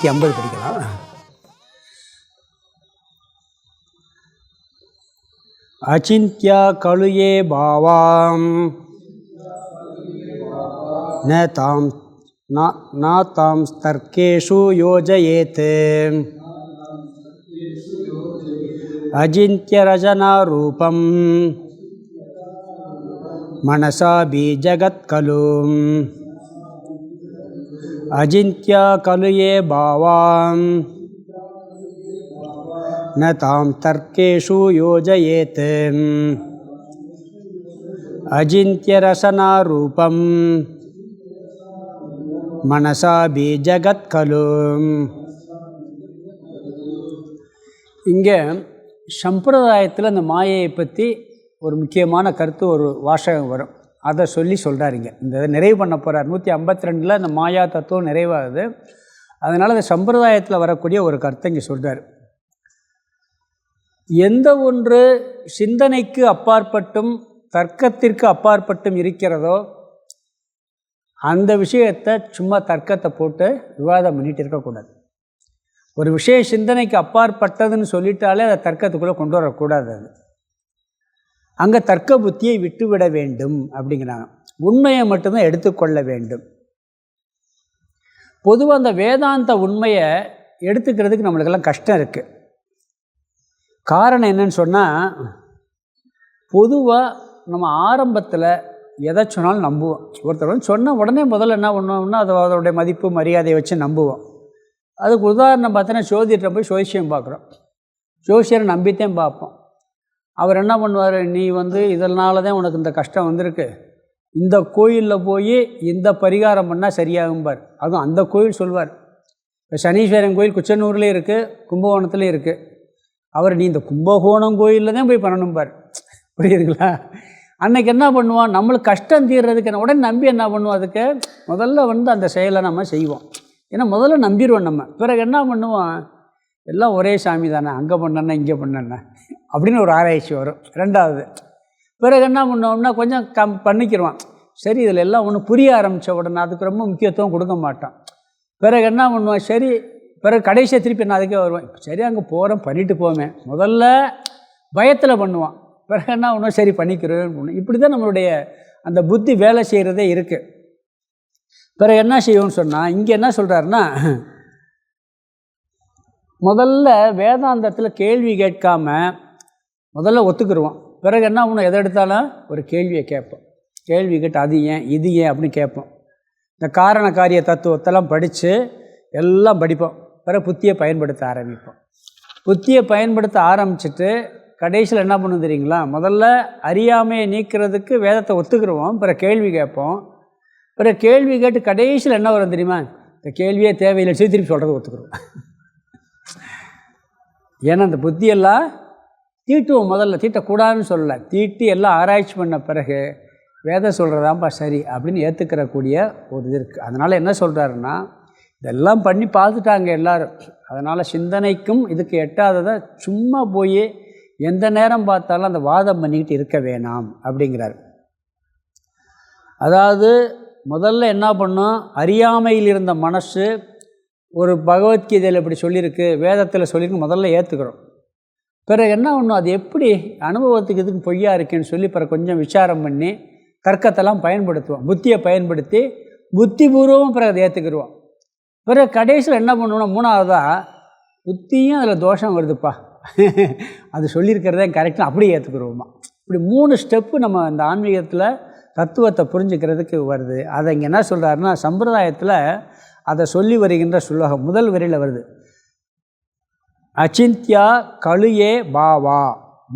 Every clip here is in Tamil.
150 படிக்கலாம். அச்சிந்த்யா கலுயே பாவாம் ந தாம் தர்க்கேஷு யோஜயேத் அஜிந்த்ய ரஜனா ரூபம் மனசா பீஜகத் கலு அஜிந்த்யா கலுயே பாவாம் ந தாம் தர்க்கேஷு யோஜயேத் அஜிந்த்ய ரசனா ரூபம் மனசா பீஜகத் கலு. இங்கே சம்பிரதாயத்தில் இந்த மாயையை பற்றி ஒரு முக்கியமான கருத்து, ஒரு வாசகம் வரும். அதை சொல்கிறாருங்க. இந்த நிறைவு பண்ண போகிறார். 152 இந்த மாயா தத்துவம் நிறைவாகுது. அதனால் இந்த சம்பிரதாயத்தில் வரக்கூடிய ஒரு கருத்தை இங்கே சொல்கிறார். எந்த ஒன்று சிந்தனைக்கு அப்பாற்பட்டும் தர்க்கத்திற்கு அப்பாற்பட்டும் இருக்கிறதோ அந்த விஷயத்தை சும்மா தர்க்கத்தை போட்டு விவாதம் பண்ணிட்டு இருக்கக்கூடாது. ஒரு விஷயம் சிந்தனைக்கு அப்பாற்பட்டதுன்னு சொல்லிட்டாலே அதை தர்க்கத்துக்குள்ளே கொண்டு வரக்கூடாது. அது அங்கே தர்க்க புத்தியை விட்டுவிட வேண்டும் அப்படிங்கிறாங்க. உண்மையை மட்டும்தான் எடுத்துக்கொள்ள வேண்டும். பொதுவாக அந்த வேதாந்த உண்மையை எடுத்துக்கிறதுக்கு நம்மளுக்கெல்லாம் கஷ்டம் இருக்குது. காரணம் என்னன்னு சொன்னால், பொதுவாக நம்ம ஆரம்பத்தில் எதை சொன்னாலும் நம்புவோம். ஒருத்தர் சொன்ன உடனே முதல்ல என்ன பண்ணுவோம்னா அதோடைய மதிப்பு மரியாதையை வச்சு நம்புவோம். அதுக்கு உதாரணம் பார்த்தோன்னா ஜோதிடரை போய் ஜோசியம் பார்க்குறோம். ஜோசியரை நம்பித்தான் பார்ப்போம். அவர் என்ன பண்ணுவார், நீ இதனால தான் உனக்கு இந்த கஷ்டம் வந்திருக்கு, இந்த கோயிலில் போய் இந்த பரிகாரம் பண்ணால் சரியாகும்பார். அதுவும் அந்த கோயில் சொல்வார். இப்போ சனீஸ்வரன் கோயில் குச்சனூர்லேயும் இருக்குது, கும்பகோணத்துலேயும் இருக்குது. அவர் நீ இந்த கும்பகோணம் கோயிலில் தான் போய் பண்ணணும்பார். புரியுதுங்களா? அன்றைக்கி என்ன பண்ணுவான், நம்மளுக்கு கஷ்டம் தீர்றதுக்கு உடனே நம்பி என்ன பண்ணுவோம், அதுக்கு முதல்ல அந்த செயலை நம்ம செய்வோம். ஏன்னா முதல்ல நம்பிடுவோம் நம்ம. பிறகு என்ன பண்ணுவோம், எல்லாம் ஒரே சாமி தானே, அங்கே பண்ணேன்னா இங்கே பண்ணேன்னா அப்படின்னு ஒரு ஆராய்ச்சி வரும். ரெண்டாவது பிறகு என்ன பண்ணுவோம்னா கொஞ்சம் பண்ணிக்கிடுவான். சரி இதில் எல்லாம் ஒன்று புரிய ஆரம்பித்த உடனே அதுக்கு ரொம்ப முக்கியத்துவம் கொடுக்க மாட்டான். பிறகு என்ன பண்ணுவான், சரி பிறகு கடைசியாக திருப்பி நான் அதுக்கே வருவேன். சரி அங்கே போகிறேன் பண்ணிட்டு போவேன். முதல்ல பயத்தில் பண்ணுவான். பிறகு என்ன பண்ணுவோம், சரி பண்ணிக்கிறேன். இப்படி தான் நம்மளுடைய அந்த புத்தி வேலை செய்கிறதே இருக்குது. பிறகு என்ன செய்வோம்னு சொன்னால், இங்கே என்ன சொல்கிறாருன்னா, முதல்ல வேதாந்தத்தில் கேள்வி கேட்காமல் முதல்ல ஒத்துக்குருவோம். பிறகு என்ன பண்ணுவோம், எதை எடுத்தாலும் ஒரு கேள்வியை கேட்போம். கேள்வி கேட்டு அது ஏன் இது ஏன் அப்படின்னு கேட்போம். இந்த காரண காரிய தத்துவத்தெல்லாம் படித்து எல்லாம் படிப்போம். பிறகு புத்தியை பயன்படுத்த ஆரம்பிப்போம். புத்தியை பயன்படுத்த ஆரம்பிச்சுட்டு கடைசியில் என்ன பண்ணணும் தெரியுங்களா, முதல்ல அறியாமையை நீக்கிறதுக்கு வேதத்தை ஒத்துக்குருவோம். பிறகு கேள்வி கேட்போம். பிறகு கேள்வி கேட்டு கடைசியில் என்ன வரும் தெரியுமா, இந்த கேள்வியே தேவையில்லை சொல்லி திருப்பி சொல்கிறத ஒத்துக்குருவோம். ஏன்னா அந்த புத்தியெல்லாம் தீட்டுவோம். முதல்ல தீட்டக்கூடாதுன்னு சொல்லலை, தீட்டி எல்லாம் ஆராய்ச்சி பண்ண பிறகு வேதம் சொல்கிறதாம்பா சரி அப்படின்னு ஏற்றுக்கிறக்கூடிய ஒரு இது இருக்குது. அதனால் என்ன சொல்கிறாருன்னா, இதெல்லாம் பண்ணி பார்த்துட்டாங்க எல்லோரும். அதனால் சிந்தனைக்கும் இதுக்கு எட்டாததை சும்மா போய் எந்த நேரம் பார்த்தாலும் அந்த வாதம் பண்ணிக்கிட்டு இருக்க வேணாம் அப்படிங்கிறார். அதாவது முதல்ல என்ன பண்ணோம், அறியாமையில் இருந்த மனசு ஒரு பகவத்கீதையில் இப்படி சொல்லியிருக்கு, வேதத்தில் சொல்லியிருக்கு, முதல்ல ஏற்றுக்கிறோம். பிறகு என்ன ஒன்றும் அது எப்படி அனுபவத்துக்கு இதுக்கு பொய்யா இருக்குன்னு சொல்லி பிறகு கொஞ்சம் விசாரம் பண்ணி தர்க்கத்தெல்லாம் பயன்படுத்துவோம். புத்தியை பயன்படுத்தி புத்திபூர்வமும் பிறகு அதை ஏற்றுக்கிடுவோம். பிறகு கடைசியில் என்ன பண்ணுவோம்னா, மூணாவதாக புத்தியும் அதில் தோஷம் வருதுப்பா, அது சொல்லியிருக்கிறதே கரெக்டாக அப்படியே ஏற்றுக்குருவோமா. இப்படி 3 ஸ்டெப்பு நம்ம இந்த ஆன்மீகத்தில் தத்துவத்தை புரிஞ்சுக்கிறதுக்கு வருது. அதை இங்கே என்ன சொல்கிறாருன்னா, சம்பிரதாயத்தில் அதை சொல்லி வருகின்ற சுலோகம் முதல் வரியில் வருது. அச்சிந்த்யா கலுயே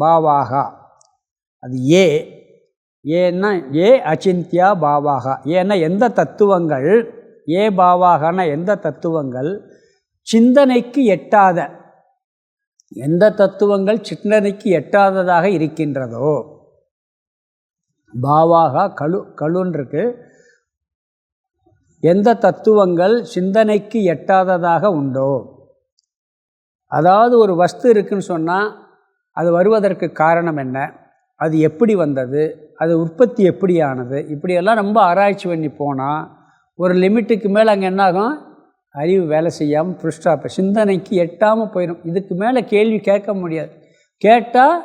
பாவாகா. அது ஏன்னா அச்சிந்த்யா பாவாகா. ஏன்னா எந்த தத்துவங்கள், பாவாகனா எந்த தத்துவங்கள் சிந்தனைக்கு எட்டாத, எந்த தத்துவங்கள் சிந்தனைக்கு எட்டாததாக இருக்கின்றதோ, பாவாகா கலுன்னு இருக்கு. எந்த தத்துவங்கள் சிந்தனைக்கு எட்டாததாக உண்டோ, அதாவது ஒரு வஸ்து இருக்குன்னு சொன்னால் அது வருவதற்கு காரணம் என்ன, அது எப்படி வந்தது, அது உற்பத்தி எப்படியானது, இப்படியெல்லாம் ரொம்ப ஆராய்ச்சி பண்ணி போனால் ஒரு லிமிட்டுக்கு மேலே அங்கே என்னாகும், அறிவு வேலை செய்யாமல் புஷ்டாப்ப சிந்தனைக்கு எட்டாமல் போயிடும். இதுக்கு மேலே கேள்வி கேட்க முடியாது. கேட்டால்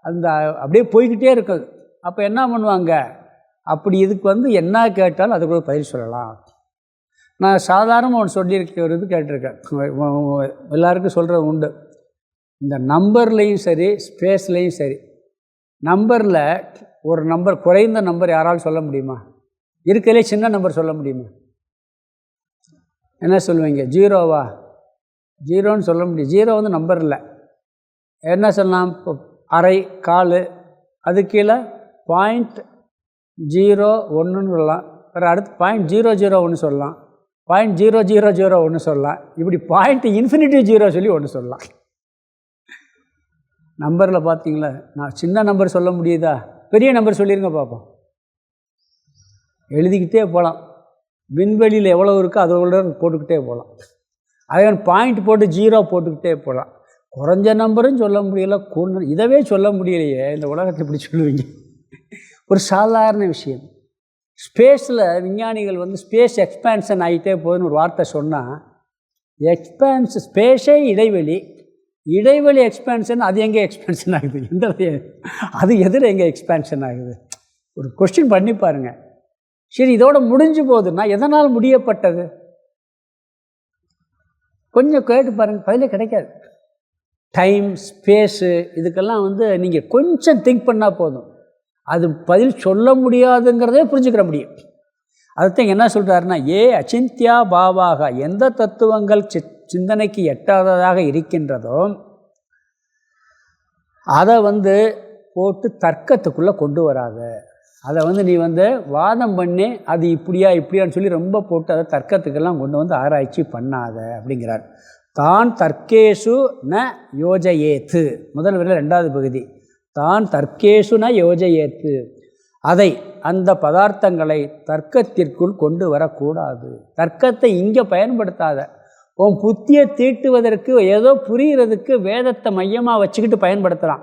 அந்த அப்படியே போய்கிட்டே இருக்குது. அப்போ என்ன பண்ணுவாங்க, அப்படி இதுக்கு என்ன கேட்டாலும் அதுக்கு ஒரு பதில் சொல்லலாம். நான் சாதாரணமாக ஒன்று சொல்லியிருக்க ஒரு இது கேட்டிருக்கேன், எல்லாருக்கும் சொல்கிறது உண்டு. இந்த நம்பர்லேயும் சரி ஸ்பேஸ்லேயும் சரி, நம்பரில் ஒரு நம்பர் குறைந்த நம்பர் யாராலும் சொல்ல முடியுமா? இருக்கிறதுலே சின்ன நம்பர் சொல்ல முடியுமா? என்ன சொல்லுவீங்க? ஜீரோவா? ஜீரோன்னு சொல்ல முடியும். ஜீரோ நம்பர் இல்லை. என்ன சொல்லலாம்? இப்போ அரை, கால், அது கீழே 0.01 சொல்லலாம். வேறு அடுத்து 0.001 சொல்லலாம், 0.0001 சொல்லலாம். இப்படி .∞0 சொல்லி ஒன்று சொல்லலாம். நம்பரில் பார்த்தீங்களா? நான் சின்ன நம்பர் சொல்ல முடியுதா? பெரிய நம்பர் சொல்லிடுங்க பார்ப்போம். எழுதிக்கிட்டே போகலாம். விண்வெளியில் எவ்வளோ இருக்கோ அதோட போட்டுக்கிட்டே போகலாம். அதே பாயிண்ட் போட்டு 0 போட்டுக்கிட்டே போகலாம். குறைஞ்ச நம்பரும் சொல்ல முடியலை, இதவே சொல்ல முடியலையே. இந்த உலகத்தை இப்படி சொல்லுவீங்க? ஒரு சாதாரண விஷயம். ஸ்பேஸில் விஞ்ஞானிகள் ஸ்பேஸ் எக்ஸ்பேன்ஷன் ஆகிட்டே போகுதுன்னு ஒரு வார்த்தை சொன்னால், ஸ்பேஸே இடைவெளி, இடைவெளி எக்ஸ்பேன்ஷன், அது எங்கே எக்ஸ்பேன்ஷன் ஆகுது? அது எதில் எங்கே எக்ஸ்பேன்ஷன் ஆகுது? ஒரு கொஸ்டின் பண்ணி பாருங்கள். சரி, இதோட முடிஞ்சு போகுதுன்னா எதனால் முடியப்பட்டது? கொஞ்சம் கேட்டு பாருங்கள், பதிலே கிடைக்காது. டைம், ஸ்பேஸு, இதுக்கெல்லாம் நீங்கள் கொஞ்சம் திங்க் பண்ணால் போதும், அது பதில் சொல்ல முடியாதுங்கிறதே புரிஞ்சுக்கிற முடியும். அதுதான் என்ன சொல்கிறாருன்னா, அச்சிந்தியா பாவாக, எந்த தத்துவங்கள் சிந்தனைக்கு எட்டாததாக இருக்கின்றதோ அதை போட்டு தர்க்கத்துக்குள்ளே கொண்டு வராத. அதை நீ வாதம் பண்ணி அது இப்படியான்னு சொல்லி ரொம்ப போட்டு அதை தர்க்கத்துக்கெல்லாம் கொண்டு ஆராய்ச்சி பண்ணாத அப்படிங்கிறார். தான் தர்க்கேஷு ந யோஜயேத்து, முதல் வரையில் 2வது பகுதி. தான் தர்க்கேஷு ந யோஜயேத்து, அதை அந்த பதார்த்தங்களை தர்க்கத்திற்குள் கொண்டு வரக்கூடாது. தர்க்கத்தை இங்கே பயன்படுத்தாத. உன் புத்தியை தீட்டுவதற்கு, ஏதோ புரிகிறதுக்கு வேதத்தை மையமாக வச்சுக்கிட்டு பயன்படுத்தலாம்.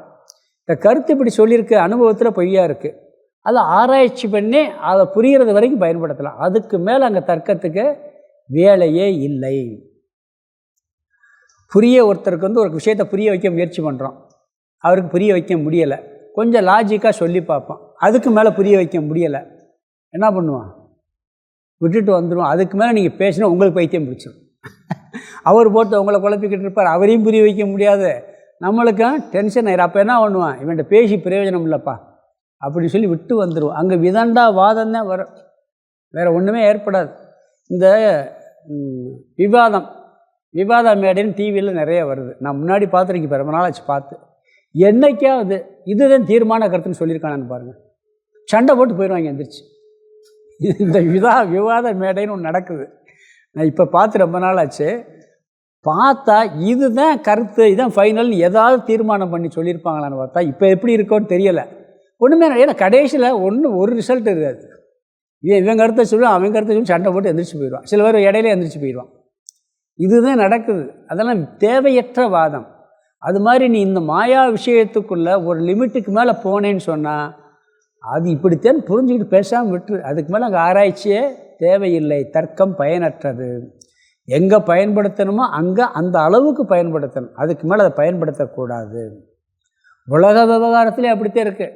இந்த கருத்து இப்படி சொல்லியிருக்கு, அனுபவத்தில் பொய்யா இருக்குது, அதை ஆராய்ச்சி பண்ணி அதை புரிகிறது வரைக்கும் பயன்படுத்தலாம். அதுக்கு மேலே அங்கே தர்க்கத்துக்கு வேலையே இல்லை. ஒருத்தருக்கு ஒரு விஷயத்தை புரிய வைக்க முயற்சி பண்ணுறோம், அவருக்கு புரிய வைக்க முடியலை, கொஞ்சம் லாஜிக்காக சொல்லி பார்ப்போம், அதுக்கு மேலே புரிய வைக்க முடியலை, என்ன பண்ணுவான்? விட்டுட்டு வந்துடுவோம். அதுக்கு மேலே நீங்கள் பேசினா உங்களுக்கு பைத்தியம் பிடிச்சிடும். அவர் போட்டு உங்களை குழப்பிக்கிட்டு இருப்பார், அவரையும் புரிய வைக்க முடியாது, நம்மளுக்கும் டென்ஷன் ஆயிடும். அப்போ என்ன பண்ணுவான்? இவன்கிட்ட பேசி பிரயோஜனம் இல்லைப்பா அப்படின்னு சொல்லி விட்டு வந்துடுவோம். அங்கே விதண்டா வாதம் தான் வரும், வேறு ஒன்றுமே ஏற்படாது. இந்த விவாத மேடைன்னு டிவியில் நிறைய வருது. நான் முன்னாடி பார்த்துருக்கேன், ரொம்ப நாளாச்சு பார்த்து. என்னைக்காவது இதுதான் தீர்மான கருத்துன்னு சொல்லியிருக்கானு பாருங்கள், சண்டை போட்டு போயிடுவாங்க எந்திரிச்சு. இந்த விவாத மேடைன்னு ஒன்று நடக்குது. நான் இப்போ பார்த்து ரொம்ப நாளாச்சு. பார்த்தா இதுதான் கருத்து, இதுதான் ஃபைனல்னு ஏதாவது தீர்மானம் பண்ணி சொல்லியிருப்பாங்களான்னு பார்த்தா இப்போ எப்படி இருக்கோன்னு தெரியலை. ஒன்றுமே, ஏன்னா கடைசியில் ஒரு ரிசல்ட் இருக்காது. இவன் கருத்தை சொல்லுவான், அவன் கருத்தை சொல்லி சண்டை போட்டு எந்திரிச்சு போயிடுவான். சில பேர் இடையில எந்திரிச்சு போயிடுவான். இதுதான் நடக்குது. அதெல்லாம் தேவையற்ற வாதம். அது மாதிரி நீ இந்த மாயா விஷயத்துக்குள்ளே ஒரு லிமிட்டுக்கு மேலே போனேன்னு சொன்னால் அது இப்படித்தான் புரிஞ்சுக்கிட்டு பேசாமல் விட்டுரு. அதுக்கு மேலே அங்கே ஆராய்ச்சியே தேவையில்லை. தர்க்கம் பயனற்றது. எங்கே பயன்படுத்தணுமோ அங்கே அந்த அளவுக்கு பயன்படுத்தணும், அதுக்கு மேலே அதை பயன்படுத்தக்கூடாது. உலக விவகாரத்திலே அப்படித்தான் இருக்குது.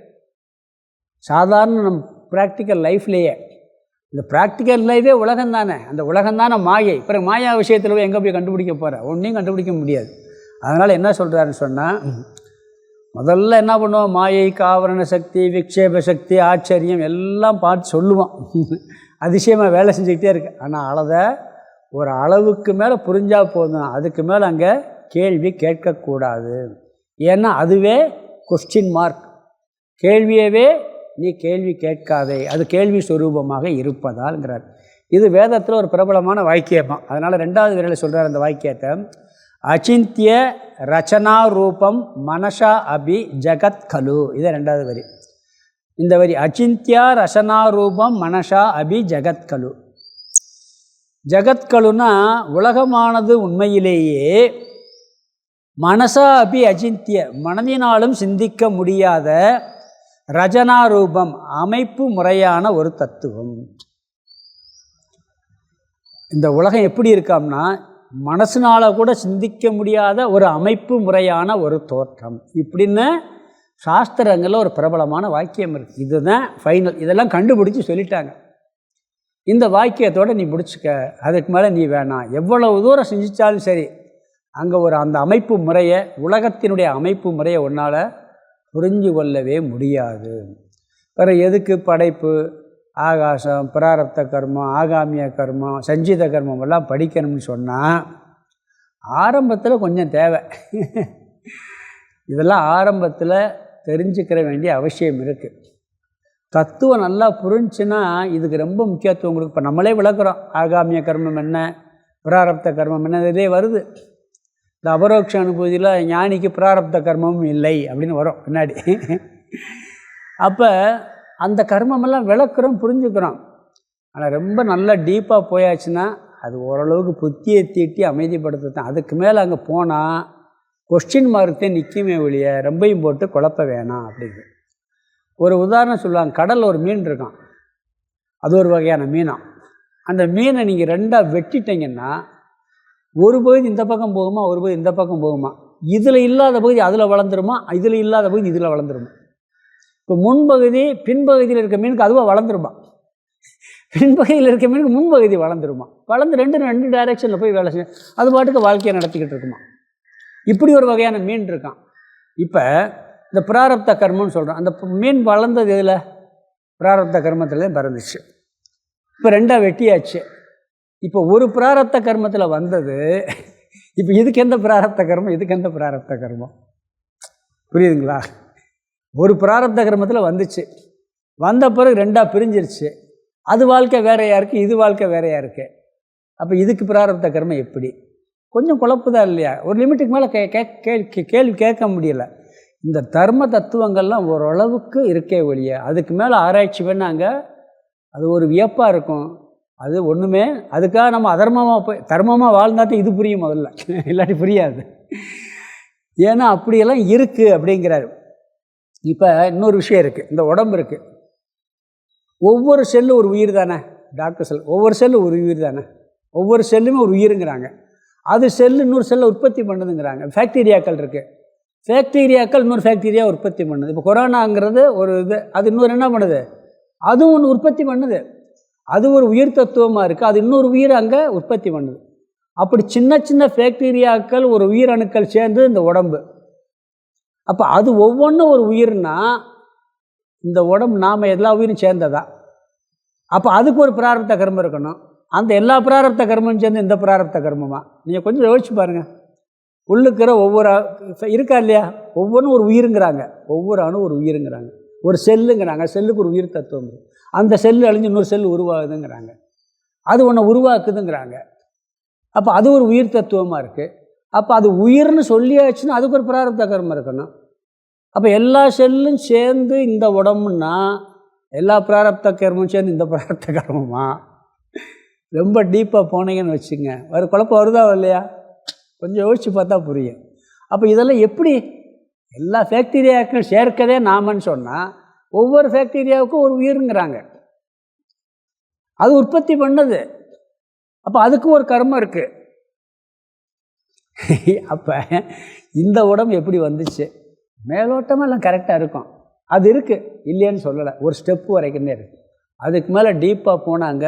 சாதாரண நம் ப்ராக்டிக்கல் லைஃப்லேயே, இந்த ப்ராக்டிக்கல் லைஃபே உலகம் தானே, அந்த உலகம் தானே மாயை. பிறகு மாயா விஷயத்தில் போய் எங்கே போய் கண்டுபிடிக்க போகிற? ஒன்றையும் கண்டுபிடிக்க முடியாது. அதனால் என்ன சொல்கிறாருன்னு சொன்னால், முதல்ல என்ன பண்ணுவோம்? மாயை, காவரண சக்தி, விக்ஷேப சக்தி, ஆச்சரியம் எல்லாம் பார்த்து சொல்லுவோம், அதிசயமாக வேலை செஞ்சுக்கிட்டே இருக்கு. ஆனால் அதை ஒரு அளவுக்கு மேலே புரிஞ்சால் போதும், அதுக்கு மேலே அங்கே கேள்வி கேட்கக்கூடாது. ஏன்னா அதுவே கொஸ்டின் மார்க். கேள்வியவே நீ கேள்வி கேட்காதே, அது கேள்வி ஸ்வரூபமாக இருப்பதால்ங்கிறார். இது வேதத்தில் ஒரு பிரபலமான வாக்கியமாக. அதனால் 2வது வரியில் சொல்கிறார் அந்த வாக்கியத்தை. அச்சிந்திய ரச்சனா ரூபம் மனசா அபி ஜகத் கலு. இது 2வது வரி. இந்த வரி அச்சிந்தியா ரசனா ரூபம் மனசா அபி ஜகத் கலு. ஜகத்கலுனா உலகமானது உண்மையிலேயே மனசா அபி அச்சிந்திய, மனதினாலும் சிந்திக்க முடியாத ரஜனா ரூபம், அமைப்பு முறையான ஒரு தத்துவம். இந்த உலகம் எப்படி இருக்காம்னா மனசுனால் கூட சிந்திக்க முடியாத ஒரு அமைப்பு முறையான ஒரு தோற்றம் இப்படின்னு சாஸ்திரங்களில் ஒரு பிரபலமான வாக்கியம் இருக்குது. இதுதான் ஃபைனல். இதெல்லாம் கண்டுபிடிச்சி சொல்லிட்டாங்க. இந்த வாக்கியத்தோடு நீ முடிச்சுக்க, அதுக்கு மேலே நீ வேணாம். எவ்வளவு தூரம் செஞ்சிச்சாலும் சரி, அங்கே ஒரு அந்த அமைப்பு முறையை, உலகத்தினுடைய அமைப்பு முறையை உன்னால் புரிஞ்சு கொள்ளவே முடியாது. வேறு எதுக்கு படைப்பு, ஆகாசம், பிராரப்த கர்மம், ஆகாமிய கர்மம், சஞ்சித கர்மம் எல்லாம் படிக்கணும்னு சொன்னால் ஆரம்பத்தில் கொஞ்சம் தேவை. இதெல்லாம் ஆரம்பத்தில் தெரிஞ்சுக்கிற வேண்டிய அவசியம் இருக்குது. தத்துவம் நல்லா புரிஞ்சுன்னா இதுக்கு ரொம்ப முக்கியத்துவம் கொடுக்கும். இப்போ நம்மளே விளக்குறோம், ஆகாமிய கர்மம் என்ன, பிராரப்த கர்மம் என்ன, இதே வருது. இந்த அபரோக்ஷ அனுபூதியில் ஞானிக்கு பிராரப்த கர்மமும் இல்லை அப்படின்னு வரும் பின்னாடி. அப்போ அந்த கர்மமெல்லாம் விளக்குறோம், புரிஞ்சுக்கிறோம். ஆனால் ரொம்ப நல்லா டீப்பாக போயாச்சுன்னா அது ஓரளவுக்கு புத்தியை தீட்டி அமைதிப்படுத்தான். அதுக்கு மேலே அங்கே போனால் கொஸ்டின் மார்க்கே நிற்குமே ஒழிய ரொம்பையும் போட்டு குழப்ப வேணாம் அப்படிங்கிறது. ஒரு உதாரணம் சொல்லுவாங்க. கடலில் ஒரு மீன் இருக்கான், அது ஒரு வகையான மீனாம். அந்த மீனை நீங்கள் ரெண்டாக வெட்டிட்டீங்கன்னா ஒரு பகுதி இந்த பக்கம் போகுமா, ஒரு பகுதி இந்த பக்கம் போகுமா, இதில் இல்லாத பகுதி அதில் வளர்ந்துருமா, இதில் இல்லாத பகுதி இதில் வளர்ந்துருமா. இப்போ முன்பகுதி பின்பகுதியில் இருக்க மீனுக்கு அதுவாக வளர்ந்துருமா, பின்பகுதியில் இருக்க மீனுக்கு முன்பகுதி வளர்ந்துருமா, வளர்ந்து ரெண்டு டைரெக்ஷனில் போய் வேலை செய்யும், அது பாட்டுக்கு வாழ்க்கையை நடத்திக்கிட்டு இருக்குமா. இப்படி ஒரு வகையான மீன் இருக்கான். இப்போ இந்த பிராரப்த கர்மம்னு சொல்கிறோம். அந்த மீன் வளர்ந்தது இதில் பிராரப்த கர்மத்தில் பிறந்துச்சு. இப்போ ரெண்டாக வெட்டியாச்சு. இப்போ ஒரு பிராரப்த கர்மத்தில் வந்தது, இப்போ இதுக்கு எந்த பிராரப்த கர்மம், இதுக்கு எந்த பிராரப்த கர்மம், புரியுதுங்களா? ஒரு பிராரப்த கர்மத்தில் வந்துச்சு, வந்த பிறகு ரெண்டாக பிரிஞ்சிருச்சு. அது வாழ்க்கை வேறையாக இருக்குது, இது வாழ்க்கை வேறையாக இருக்குது. அப்போ இதுக்கு பிராரப்த கர்மம் எப்படி? கொஞ்சம் குழப்புதான் இல்லையா? ஒரு லிமிட்டுக்கு மேலே கேள்வி கேட்க முடியலை. இந்த தர்ம தத்துவங்கள்லாம் ஓரளவுக்கு இருக்கே ஒழிய அதுக்கு மேலே ஆராய்ச்சி பண்ணாங்க, அது ஒரு வியப்பாக இருக்கும். அது ஒன்றுமே, அதுக்காக நம்ம அதர்மமாக போய் தர்மமாக வாழ்ந்தாட்டும் இது புரியும் முதல்ல, இல்லாட்டி புரியாது. ஏன்னா அப்படியெல்லாம் இருக்குது அப்படிங்கிறாரு. இப்போ இன்னொரு விஷயம் இருக்குது. இந்த உடம்பு இருக்குது, ஒவ்வொரு செல்லும் ஒரு உயிர் தானே. டாக்டர் செல் ஒவ்வொரு செல்லும் ஒரு உயிர் தானே, ஒவ்வொரு செல்லுமே ஒரு உயிருங்கிறாங்க. அது செல்லு இன்னொரு செல்லை உற்பத்தி பண்ணுதுங்கிறாங்க. ஃபேக்டீரியாக்கள் இருக்குது, ஃபேக்டீரியாக்கள் இன்னொரு ஃபேக்டீரியா உற்பத்தி பண்ணுது. இப்போ கொரோனாங்கிறது ஒரு இது, அது இன்னொரு என்ன பண்ணுது, அதுவும் ஒன்று உற்பத்தி பண்ணுது. அது ஒரு உயிர் தத்துவமாக இருக்குது, அது இன்னொரு உயிர் அங்கே உற்பத்தி பண்ணுது. அப்படி சின்ன சின்ன ஃபேக்டீரியாக்கள் ஒரு உயிரணுக்கள் சேர்ந்து இந்த உடம்பு. அப்போ அது ஒவ்வொன்றும் ஒரு உயிர்னா இந்த உடம்பு நாம் எல்லா உயிரும் சேர்ந்ததா. அப்போ அதுக்கு ஒரு பிராரப்த கர்மம் இருக்கணும். அந்த எல்லா பிராரப்த கர்மம் சேர்ந்து இந்த பிராரப்த கர்மமா? நீங்கள் கொஞ்சம் யோசிச்சு பாருங்கள். உள்ளுக்கிற ஒவ்வொரு இருக்கா இல்லையா, ஒவ்வொன்றும் ஒரு உயிருங்கிறாங்க, ஒவ்வொரு அணு ஒரு உயிருங்கிறாங்க, ஒரு செல்லுங்கிறாங்க, செல்லுக்கு ஒரு உயிர் தத்துவம். அந்த செல்லு அழிஞ்சு இன்னொரு செல் உருவாகுதுங்கிறாங்க, அது ஒன்று உருவாக்குதுங்கிறாங்க. அப்போ அது ஒரு உயிர் தத்துவமாக இருக்குது. அப்போ அது உயிர்னு சொல்லியாச்சுன்னா அதுக்கு ஒரு பிராரப்த கர்மம் இருக்கணும். அப்போ எல்லா செல்லும் சேர்ந்து இந்த உடம்புன்னா எல்லா பிராரப்த கர்மம் சேர்ந்து இந்த பிராரப்த கர்மமா? ரொம்ப டீப்பாக போனீங்கன்னு வச்சுங்க, ஒரு குழப்பம் வருதா இல்லையா? கொஞ்சம் யோசித்து பார்த்தா புரியும். அப்போ இதெல்லாம் எப்படி எல்லா ஃபேக்டீரியாவுக்கும் சேர்க்கதே நாமன்னு சொன்னால் ஒவ்வொரு ஃபேக்டீரியாவுக்கும் ஒரு உயிருங்கிறாங்க, அது உற்பத்தி பண்ணது. அப்போ அதுக்கும் ஒரு கர்மம் இருக்குது. அப்போ இந்த உடம்பு எப்படி வந்துச்சு? மேலோட்டமாக எல்லாம் கரெக்டாக இருக்கும், அது இருக்குது, இல்லைன்னு சொல்லலை, ஒரு ஸ்டெப்பு வரைக்குமே இருக்குது. அதுக்கு மேலே டீப்பாக போனாங்க,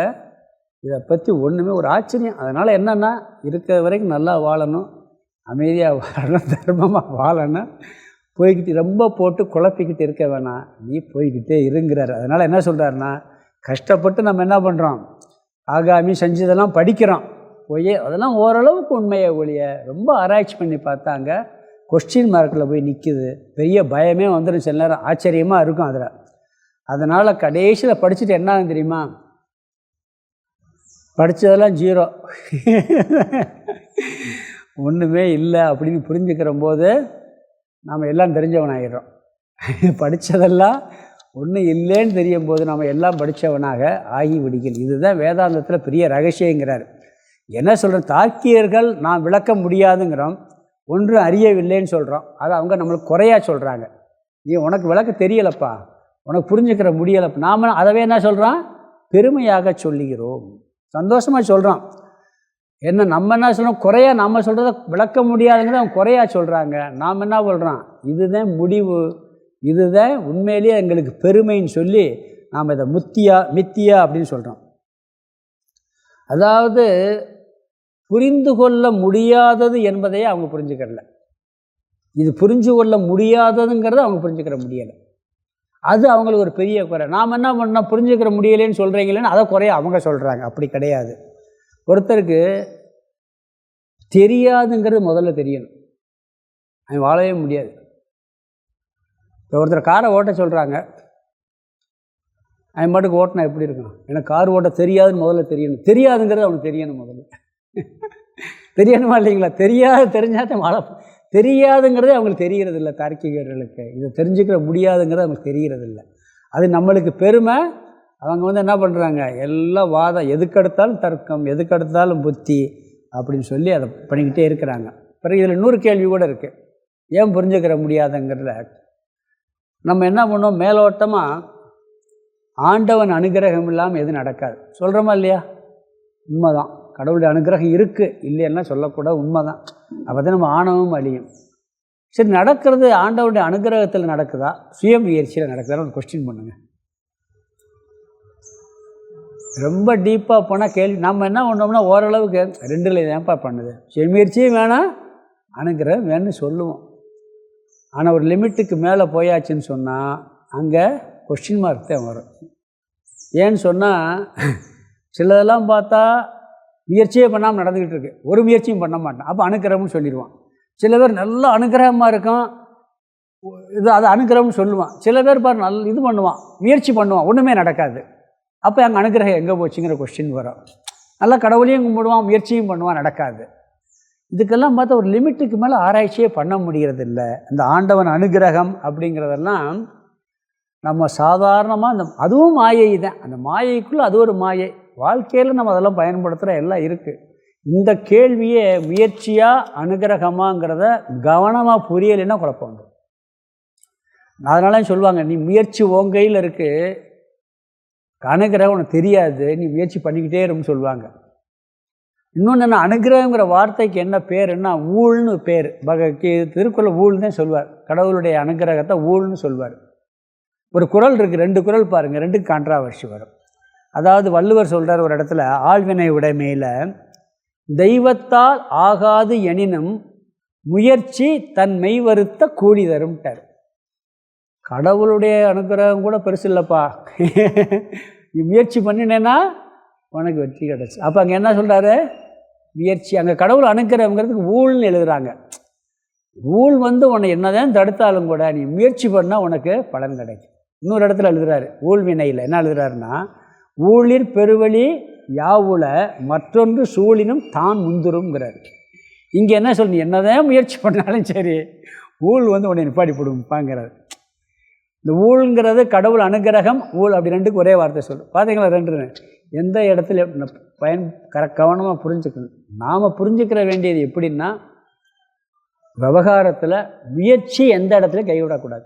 இதை பற்றி ஒன்றுமே ஒரு ஆச்சரியம். அதனால் என்னென்னா இருக்கிற வரைக்கும் நல்லா வாழணும், அமைதியாக வாழணும், தர்மமாக வாழணும். போய்கிட்டு ரொம்ப போட்டு குழப்பிக்கிட்டு இருக்க வேணாம், நீ போய்கிட்டே இருங்கிறார். அதனால் என்ன சொல்கிறாருன்னா, கஷ்டப்பட்டு நம்ம என்ன பண்ணுறோம், ஆகாமி செஞ்சதெல்லாம் படிக்கிறோம், போய் அதெல்லாம் ஓரளவுக்கு உண்மையை ஒழிய ரொம்ப ஆராய்ச்சி பண்ணி பார்த்தாங்க கொஸ்டின் மார்க்கில் போய் நிற்கிது. பெரிய பயமே வந்துடும், சில நேரம் ஆச்சரியமாக இருக்கும் அதில். அதனால் கடைசியில் படிச்சுட்டு என்ன ஆகும் தெரியுமா, படித்ததெல்லாம் 0, ஒன்றுமே இல்லை அப்படின்னு புரிஞ்சுக்கிற போது நாம் எல்லாம் தெரிஞ்சவனாகிடுறோம். படித்ததெல்லாம் ஒன்றும் இல்லைன்னு தெரியும் போது நம்ம எல்லாம் படித்தவனாக ஆகி விடுகிறது. இதுதான் வேதாந்தத்தில் பெரிய ரகசியங்கிறார். என்ன சொல்கிறோம், தார்க்கியர்கள் நாம் விளக்க முடியாதுங்கிறோம், ஒன்று அறியவில்லைன்னு சொல்கிறோம். அதை அவங்க நம்மளுக்கு குறையாக சொல்கிறாங்க. நீ உனக்கு விளக்க தெரியலப்பா, உனக்கு புரிஞ்சுக்கிற முடியலப்பா. நாம் அதவே என்ன சொல்கிறோம், பெருமையாக சொல்லுகிறோம், சந்தோஷமாக சொல்கிறோம். என்ன நம்ம என்ன சொல்கிறோம், குறையா நம்ம சொல்கிறத விளக்க முடியாதுங்கிறத அவங்க குறையா சொல்கிறாங்க. நாம் என்ன சொல்கிறோம், இதுதான் முடிவு, இதுதான் உண்மையிலேயே எங்களுக்கு பெருமைன்னு சொல்லி நாம் இதை மித்தியா அப்படின்னு சொல்கிறோம். அதாவது புரிந்து கொள்ள முடியாதது என்பதையே அவங்க புரிஞ்சுக்கிறல. இது புரிஞ்சு கொள்ள முடியாததுங்கிறத அவங்க புரிஞ்சுக்கிற முடியலை. அது அவங்களுக்கு ஒரு பெரிய குறை. நாம் என்ன பண்ணோம், புரிஞ்சுக்கிற முடியலைன்னு சொல்கிறீங்களேன்னு அதை குறைய அவங்க சொல்கிறாங்க. அப்படி கிடையாது. ஒருத்தருக்கு தெரியாதுங்கிறது முதல்ல தெரியணும், அவன் வாழவே முடியாது. இப்போ ஒருத்தர் காரை ஓட்ட சொல்கிறாங்க, அவன் பாட்டுக்கு ஓட்டினா எப்படி இருக்கும்? எனக்கு கார் ஓட்ட தெரியாதுன்னு முதல்ல தெரியணும். தெரியாதுங்கிறது அவனுக்கு தெரியணும் முதல்ல. தெரியணுமா இல்லைங்களா? தெரிஞ்சாதான் வாழ. தெரியாதுங்கிறதே அவங்களுக்கு தெரிகிறது இல்லை. தார்க்கிகர்களுக்கு இதை தெரிஞ்சுக்கிற முடியாதுங்கிறது அவங்களுக்கு தெரிகிறது இல்லை. அது நம்மளுக்கு பெருமை. அவங்க என்ன பண்ணுறாங்க, எல்லாம் வாதம், எதுக்கெடுத்தாலும் தர்க்கம், எதுக்கெடுத்தாலும் புத்தி அப்படின்னு சொல்லி அதை பண்ணிக்கிட்டே இருக்கிறாங்க. பிறகு இதில் இன்னொரு கேள்வி கூட இருக்குது, ஏன் புரிஞ்சுக்கிற முடியாதுங்கிறத. நம்ம என்ன பண்ணோம், மேலோட்டமாக ஆண்டவன் அனுகிரகம் இல்லாமல் எதுவும் நடக்காது சொல்கிறோமா இல்லையா? உண்மைதான். கடவுளுடைய அனுகிரகம் இருக்குது இல்லைன்னா சொல்லக்கூட உண்மைதான். அப்போ தான் நம்ம ஆணவம் அழியும். சரி, நடக்கிறது ஆண்டவனுடைய அனுகிரகத்தில் நடக்குதா, சுய முயற்சியில் நடக்குதான்னு ஒரு கொஸ்டின் பண்ணுங்கள். ரொம்ப டீப்பாக போனால் கேள்வி. நம்ம என்ன பண்ணோம்னா ஓரளவுக்கு ரெண்டில் ஏன்ப்பா பண்ணுது, சுய முயற்சியும் வேணாம் அனுகிரகம் வேணும்னு சொல்லுவோம். ஆனால் ஒரு லிமிட்டுக்கு மேலே போயாச்சுன்னு சொன்னால் அங்கே கொஸ்டின் மார்க் தான் வரும். ஏன்னு சொன்னால் சிலதெல்லாம் பார்த்தா முயற்சியே பண்ணாமல் நடந்துக்கிட்டு இருக்கு, ஒரு முயற்சியும் பண்ண மாட்டான், அப்போ அனுக்கிரகம்னு சொல்லிடுவான். சில பேர் நல்லா அனுக்கிரகமாக இருக்கும், அது அனுக்கிரகம்னு சொல்லுவான். சில பேர் பாரு நல்ல இது பண்ணுவான், முயற்சி பண்ணுவான், ஒன்றுமே நடக்காது. அப்போ அங்கே அனுக்கிரகம் எங்கே போச்சுங்கிற கொஸ்டின் வரும். நல்லா கடவுளையும் கும்பிடுவான், முயற்சியும் பண்ணுவான், நடக்காது. இதுக்கெல்லாம் பார்த்தா ஒரு லிமிட்டுக்கு மேலே ஆராய்ச்சியே பண்ண முடிகிறது இல்லை. இந்த ஆண்டவன் அனுகிரகம் அப்படிங்கிறதெல்லாம் நம்ம சாதாரணமாக அதுவும் மாயை தான். அந்த மாயைக்குள்ளே அது ஒரு மாயை. வாழ்க்கையில் நம்ம அதெல்லாம் பயன்படுத்துகிற எல்லாம் இருக்குது. இந்த கேள்வியே முயற்சியா அனுகிரகமாங்கிறத கவனமாக புரியலைன்னா குழப்பம் உண்டு. அதனால சொல்லுவாங்க, நீ முயற்சி உன் கையில் இருக்குது, அனுகிரகம் உனக்கு தெரியாது, நீ முயற்சி பண்ணிக்கிட்டே இருக்குன்னு சொல்லுவாங்க. இன்னொன்று என்ன, அனுகிரகங்கிற வார்த்தைக்கு என்ன பேருன்னா ஊழ்னு பேர். திருக்குறள் ஊழ் தான் சொல்வார், கடவுளுடைய அனுகிரகத்தை ஊழ்னு சொல்வார். ஒரு குறள் இருக்குது, 2 குறள் பாருங்கள், 2க்கு கான்ட்ராவர்சி வரும். அதாவது வள்ளுவர் சொல்கிறார் ஒரு இடத்துல, ஆழ்வினை உடைமையில் தெய்வத்தால் ஆகாது எனினும் முயற்சி தன் மெய் வருத்த கூலி தரும்ட்டார். கடவுளுடைய அனுகிரகம் கூட பெருசு இல்லைப்பா, நீ முயற்சி பண்ணினேன்னா உனக்கு வெற்றி கிடச்சி. அப்போ அங்கே என்ன சொல்கிறாரு, முயற்சி. அங்கே கடவுள் அனுகிரகங்கிறதுக்கு ஊழ்னு எழுதுகிறாங்க. ஊழ் உன்னை என்னதான் தடுத்தாலும் கூட நீ முயற்சி பண்ணால் உனக்கு பலன் கிடைக்கும். இன்னொரு இடத்துல எழுதுகிறாரு, ஊழ்வினையில் என்ன எழுதுகிறாருன்னா, ஊழிற் பெருவழி யாவுல மற்றொன்று சூழினும் தான் முந்துருங்கிறாரு. இங்கே என்ன சொல்லி, என்னதான் முயற்சி பண்ணாலும் சரி ஊழ் உன்னை நிப்பாடி போடுப்பாங்கிறாரு. இந்த ஊழ்ங்கிறது கடவுள் அனுகிரகம், ஊழ் அப்படி 2க்கு ஒரே வார்த்தை சொல்லு. பார்த்தீங்களா, 2 எந்த இடத்துல கவனமாக புரிஞ்சுக்கணும். நாம் புரிஞ்சுக்கிற வேண்டியது எப்படின்னா, விவகாரத்தில் முயற்சி எந்த இடத்துல கைவிடக்கூடாது.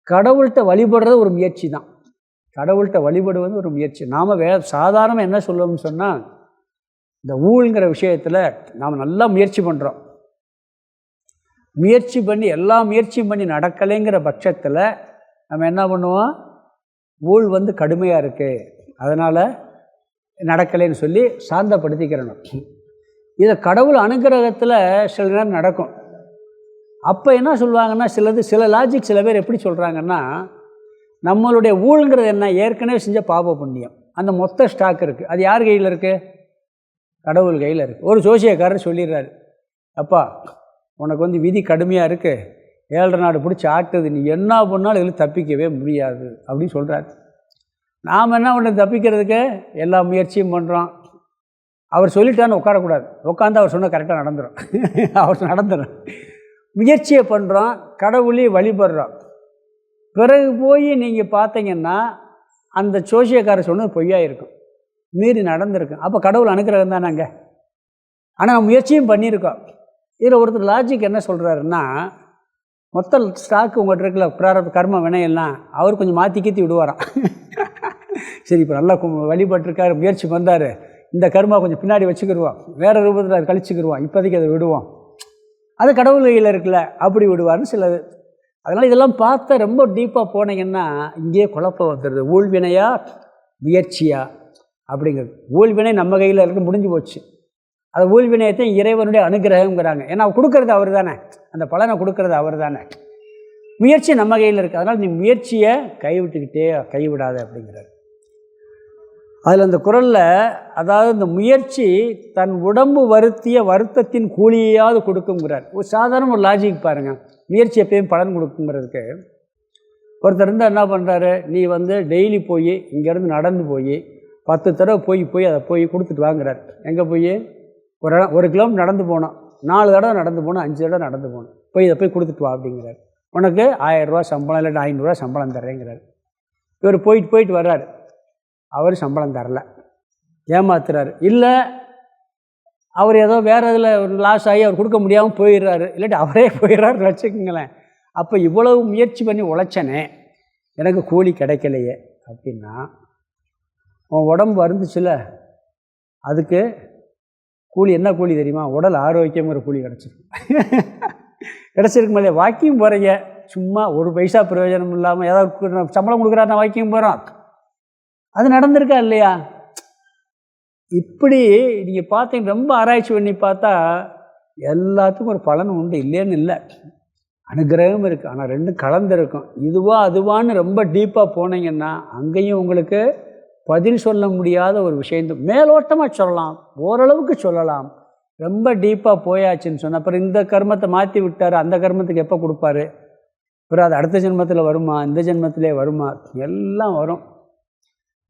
கடவுள்கிட்ட வழிபடுறது ஒரு முயற்சி தான். கடவுள்கிட்ட வழிபடுவது ஒரு முயற்சி. நாம் சாதாரணமாக என்ன சொல்லணும்னு சொன்னால், இந்த ஊழ்ங்கிற விஷயத்தில் நாம் நல்லா முயற்சி பண்ணுறோம். முயற்சி பண்ணி எல்லா முயற்சியும் பண்ணி நடக்கலைங்கிற பட்சத்தில் நம்ம என்ன பண்ணுவோம், ஊழ் கடுமையாக இருக்குது, அதனால் நடக்கலைன்னு சொல்லி சாந்தப்படுத்திக்கிறணும். இதை கடவுள் அனுகிரகத்தில் சில நேரம் நடக்கும். அப்போ என்ன சொல்லுவாங்கன்னா, சில லாஜிக் சில பேர் எப்படி சொல்கிறாங்கன்னா, நம்மளுடைய ஊழ்ங்கிறது என்ன, ஏற்கனவே செஞ்ச பாப புண்ணியம், அந்த மொத்த ஸ்டாக் இருக்குது, அது யார் கையில் இருக்குது, கடவுள் கையில் இருக்குது. ஒரு ஜோசியக்காரர் சொல்லிடுறாரு, அப்பா உனக்கு விதி கடுமையாக இருக்குது, 7 நாடு பிடிச்சி ஆட்டுது, நீ என்ன பண்ணாலும் இதில் தப்பிக்கவே முடியாது அப்படின்னு சொல்கிறாரு. நாம் என்ன பண்ணுறது, தப்பிக்கிறதுக்கு எல்லா முயற்சியும் பண்ணுறோம். அவர் சொல்லிட்டான்னு உட்காரக்கூடாது, உட்காந்து அவர் சொன்னால் கரெக்டாக நடந்துடும். அவர் நடந்துடும். முயற்சியை பண்ணுறோம், கடவுளையும் வழிபடுறோம். பிறகு போய் நீங்கள் பார்த்தீங்கன்னா அந்த ஜோசியக்காரர் சொன்னது பொய்யா இருக்கும், மீறி நடந்திருக்கும். அப்போ கடவுள் அனுகிரகம் தானேங்க. ஆனால் முயற்சியும் பண்ணியிருக்கோம். இதில் ஒருத்தர் லாஜிக் என்ன சொல்கிறாருன்னா, மொத்த ஸ்டாக்கு உங்கள்கிட்ட இருக்கல, பிராரப்த கர்ம வினையெல்லாம் அவர் கொஞ்சம் மாற்றி கீத்தி விடுவாராம். சரி, இப்போ நல்லா வழிபட்டிருக்காரு, முயற்சி பண்ணார், இந்த கர்மா கொஞ்சம் பின்னாடி வச்சுக்கிடுவோம், வேறு ரூபத்தில் அதை கழிச்சுக்கிடுவோம், இப்போதைக்கு அதை விடுவோம், அது கடவுள் கையில் இருக்குல்ல, அப்படி விடுவார்னு சிலது. அதனால் இதெல்லாம் பார்த்தா ரொம்ப டீப்பாக போனீங்கன்னா இங்கேயே குழப்பம் வந்துடுது. ஊழ்வினையா முயற்சியா அப்படிங்கிறது. ஊழ்வினை நம்ம கையில் இருக்க முடிஞ்சு போச்சு. அது ஊழ்வினையத்தை இறைவனுடைய அனுகிரகங்கிறாங்க. ஏன்னா கொடுக்கறது அவர் தானே, அந்த பலனை கொடுக்கறது அவர் தானே. முயற்சி நம்ம கையில் இருக்குது. அதனால் நீ முயற்சியை கைவிடாத அப்படிங்கிறார். அதில் அந்த குறளில், அதாவது இந்த முயற்சி தன் உடம்பு வருத்திய வருத்தத்தின் கூலியாவது கொடுக்குங்கிறார். ஒரு சாதாரண ஒரு லாஜிக் பாருங்கள். முயற்சி எப்பயும் பலன் கொடுக்குங்கிறதுக்கு ஒருத்தர் இருந்தால் என்ன பண்ணுறாரு, நீ டெய்லி போய் இங்கேருந்து நடந்து போய் 10 தடவை போய் அதை கொடுத்துட்டு வாங்குறாரு. எங்கே போய் ஒரு கிலோமீட்டர் நடந்து போனோம், 4 தடவை நடந்து போனோம், 5 தடவை நடந்து போகணும், இதை கொடுத்துட்டு வா அப்படிங்கிறார். உனக்கு 1000 ரூபா சம்பளம் இல்லை 500 ரூபா சம்பளம் தர்றேங்கிறார். இவர் போயிட்டு வர்றாரு, அவர் சம்பளம் தரல, ஏமாத்துறாரு. இல்லை அவர் ஏதோ வேறு இதில் லாஸ் ஆகி அவர் கொடுக்க முடியாமல் போயிடுறாரு, இல்லாட்டி அவரே போயிடுறாருன்னு வச்சுக்கோங்களேன். அப்போ இவ்வளவு முயற்சி பண்ணி உழைச்சனே, எனக்கு கூலி கிடைக்கலையே அப்படின்னா, உன் உடம்பு வருந்துச்சுல, அதுக்கு கூலி என்ன கூலி தெரியுமா? உடல் ஆரோக்கியங்கிற கூலி கிடச்சிருக்கும் இல்லையா? வாக்கிங் போகிறீங்க, சும்மா ஒரு பைசா பிரயோஜனம் இல்லாமல் ஏதாவது சம்பளம் கொடுக்குறாருன்னா வாக்கிங் போகிறோம், அது நடந்திருக்கா இல்லையா? இப்படி நீங்கள் பார்த்தீங்க, ரொம்ப ஆராய்ச்சி பண்ணி பார்த்தா எல்லாத்துக்கும் ஒரு பலன் உண்டு, இல்லைன்னு இல்லை. அனுகிரகம் இருக்குது, ஆனால் ரெண்டும் கலந்துருக்கும். இதுவா அதுவான்னு ரொம்ப டீப்பாக போனீங்கன்னா அங்கேயும் உங்களுக்கு பதில் சொல்ல முடியாத ஒரு விஷயம். மேலோட்டமாக சொல்லலாம், ஓரளவுக்கு சொல்லலாம். ரொம்ப டீப்பாக போயாச்சுன்னு சொன்னால் அப்புறம் இந்த கர்மத்தை மாற்றி விட்டார், அந்த கர்மத்துக்கு எப்போ கொடுப்பாரு, அப்புறம் அது அடுத்த ஜென்மத்தில் வருமா, இந்த ஜென்மத்திலே வருமா, எல்லாம் வரும்.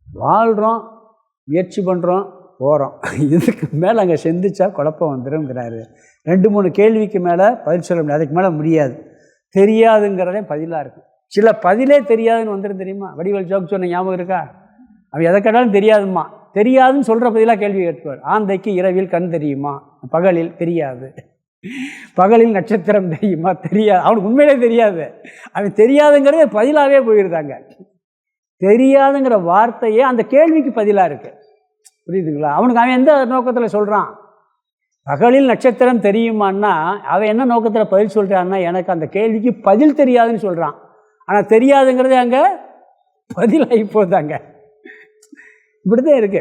வாழ்கிறோம், முயற்சி பண்ணுறோம், போகிறோம். இதுக்கு மேலே அங்கே சிந்திச்சா குழப்பம் வந்துடும்ங்கிறாரு. 2-3 கேள்விக்கு மேலே பதில் சொல்ல முடியாது, அதுக்கு மேலே முடியாது. தெரியாதுங்கிறதே பதிலாக இருக்கும். சில பதிலே தெரியாதுன்னு வந்துடும் தெரியுமா? வடிவேல் ஜோக் சொன்ன ஞாபகம் இருக்கா? அவன் எதை கேட்டாலும் தெரியாதுமா, தெரியாதுன்னு சொல்கிற பதிலாக கேள்வி கேட்டுவார். ஆந்தைக்கு இரவில் கண் தெரியுமா, பகலில் தெரியாது. பகலில் நட்சத்திரம் தெரியுமா, தெரியாது. அவனுக்கு உண்மையிலே தெரியாது, அவன் தெரியாதுங்கிறதே பதிலாகவே போயிருந்தாங்க. தெரியாதுங்கிற வார்த்தையே அந்த கேள்விக்கு பதிலாக இருக்குது. புரியுதுங்களா? அவனுக்கு அவன் எந்த நோக்கத்தில் சொல்கிறான்? பகலில் நட்சத்திரம் தெரியுமான்னா அவன் என்ன நோக்கத்தில் பதில் சொல்கிறான்னா, எனக்கு அந்த கேள்விக்கு பதில் தெரியாதுன்னு சொல்கிறான். ஆனால் தெரியாதுங்கிறதே அங்கே பதிலாகி போதாங்க. இப்படி தான் இருக்கு.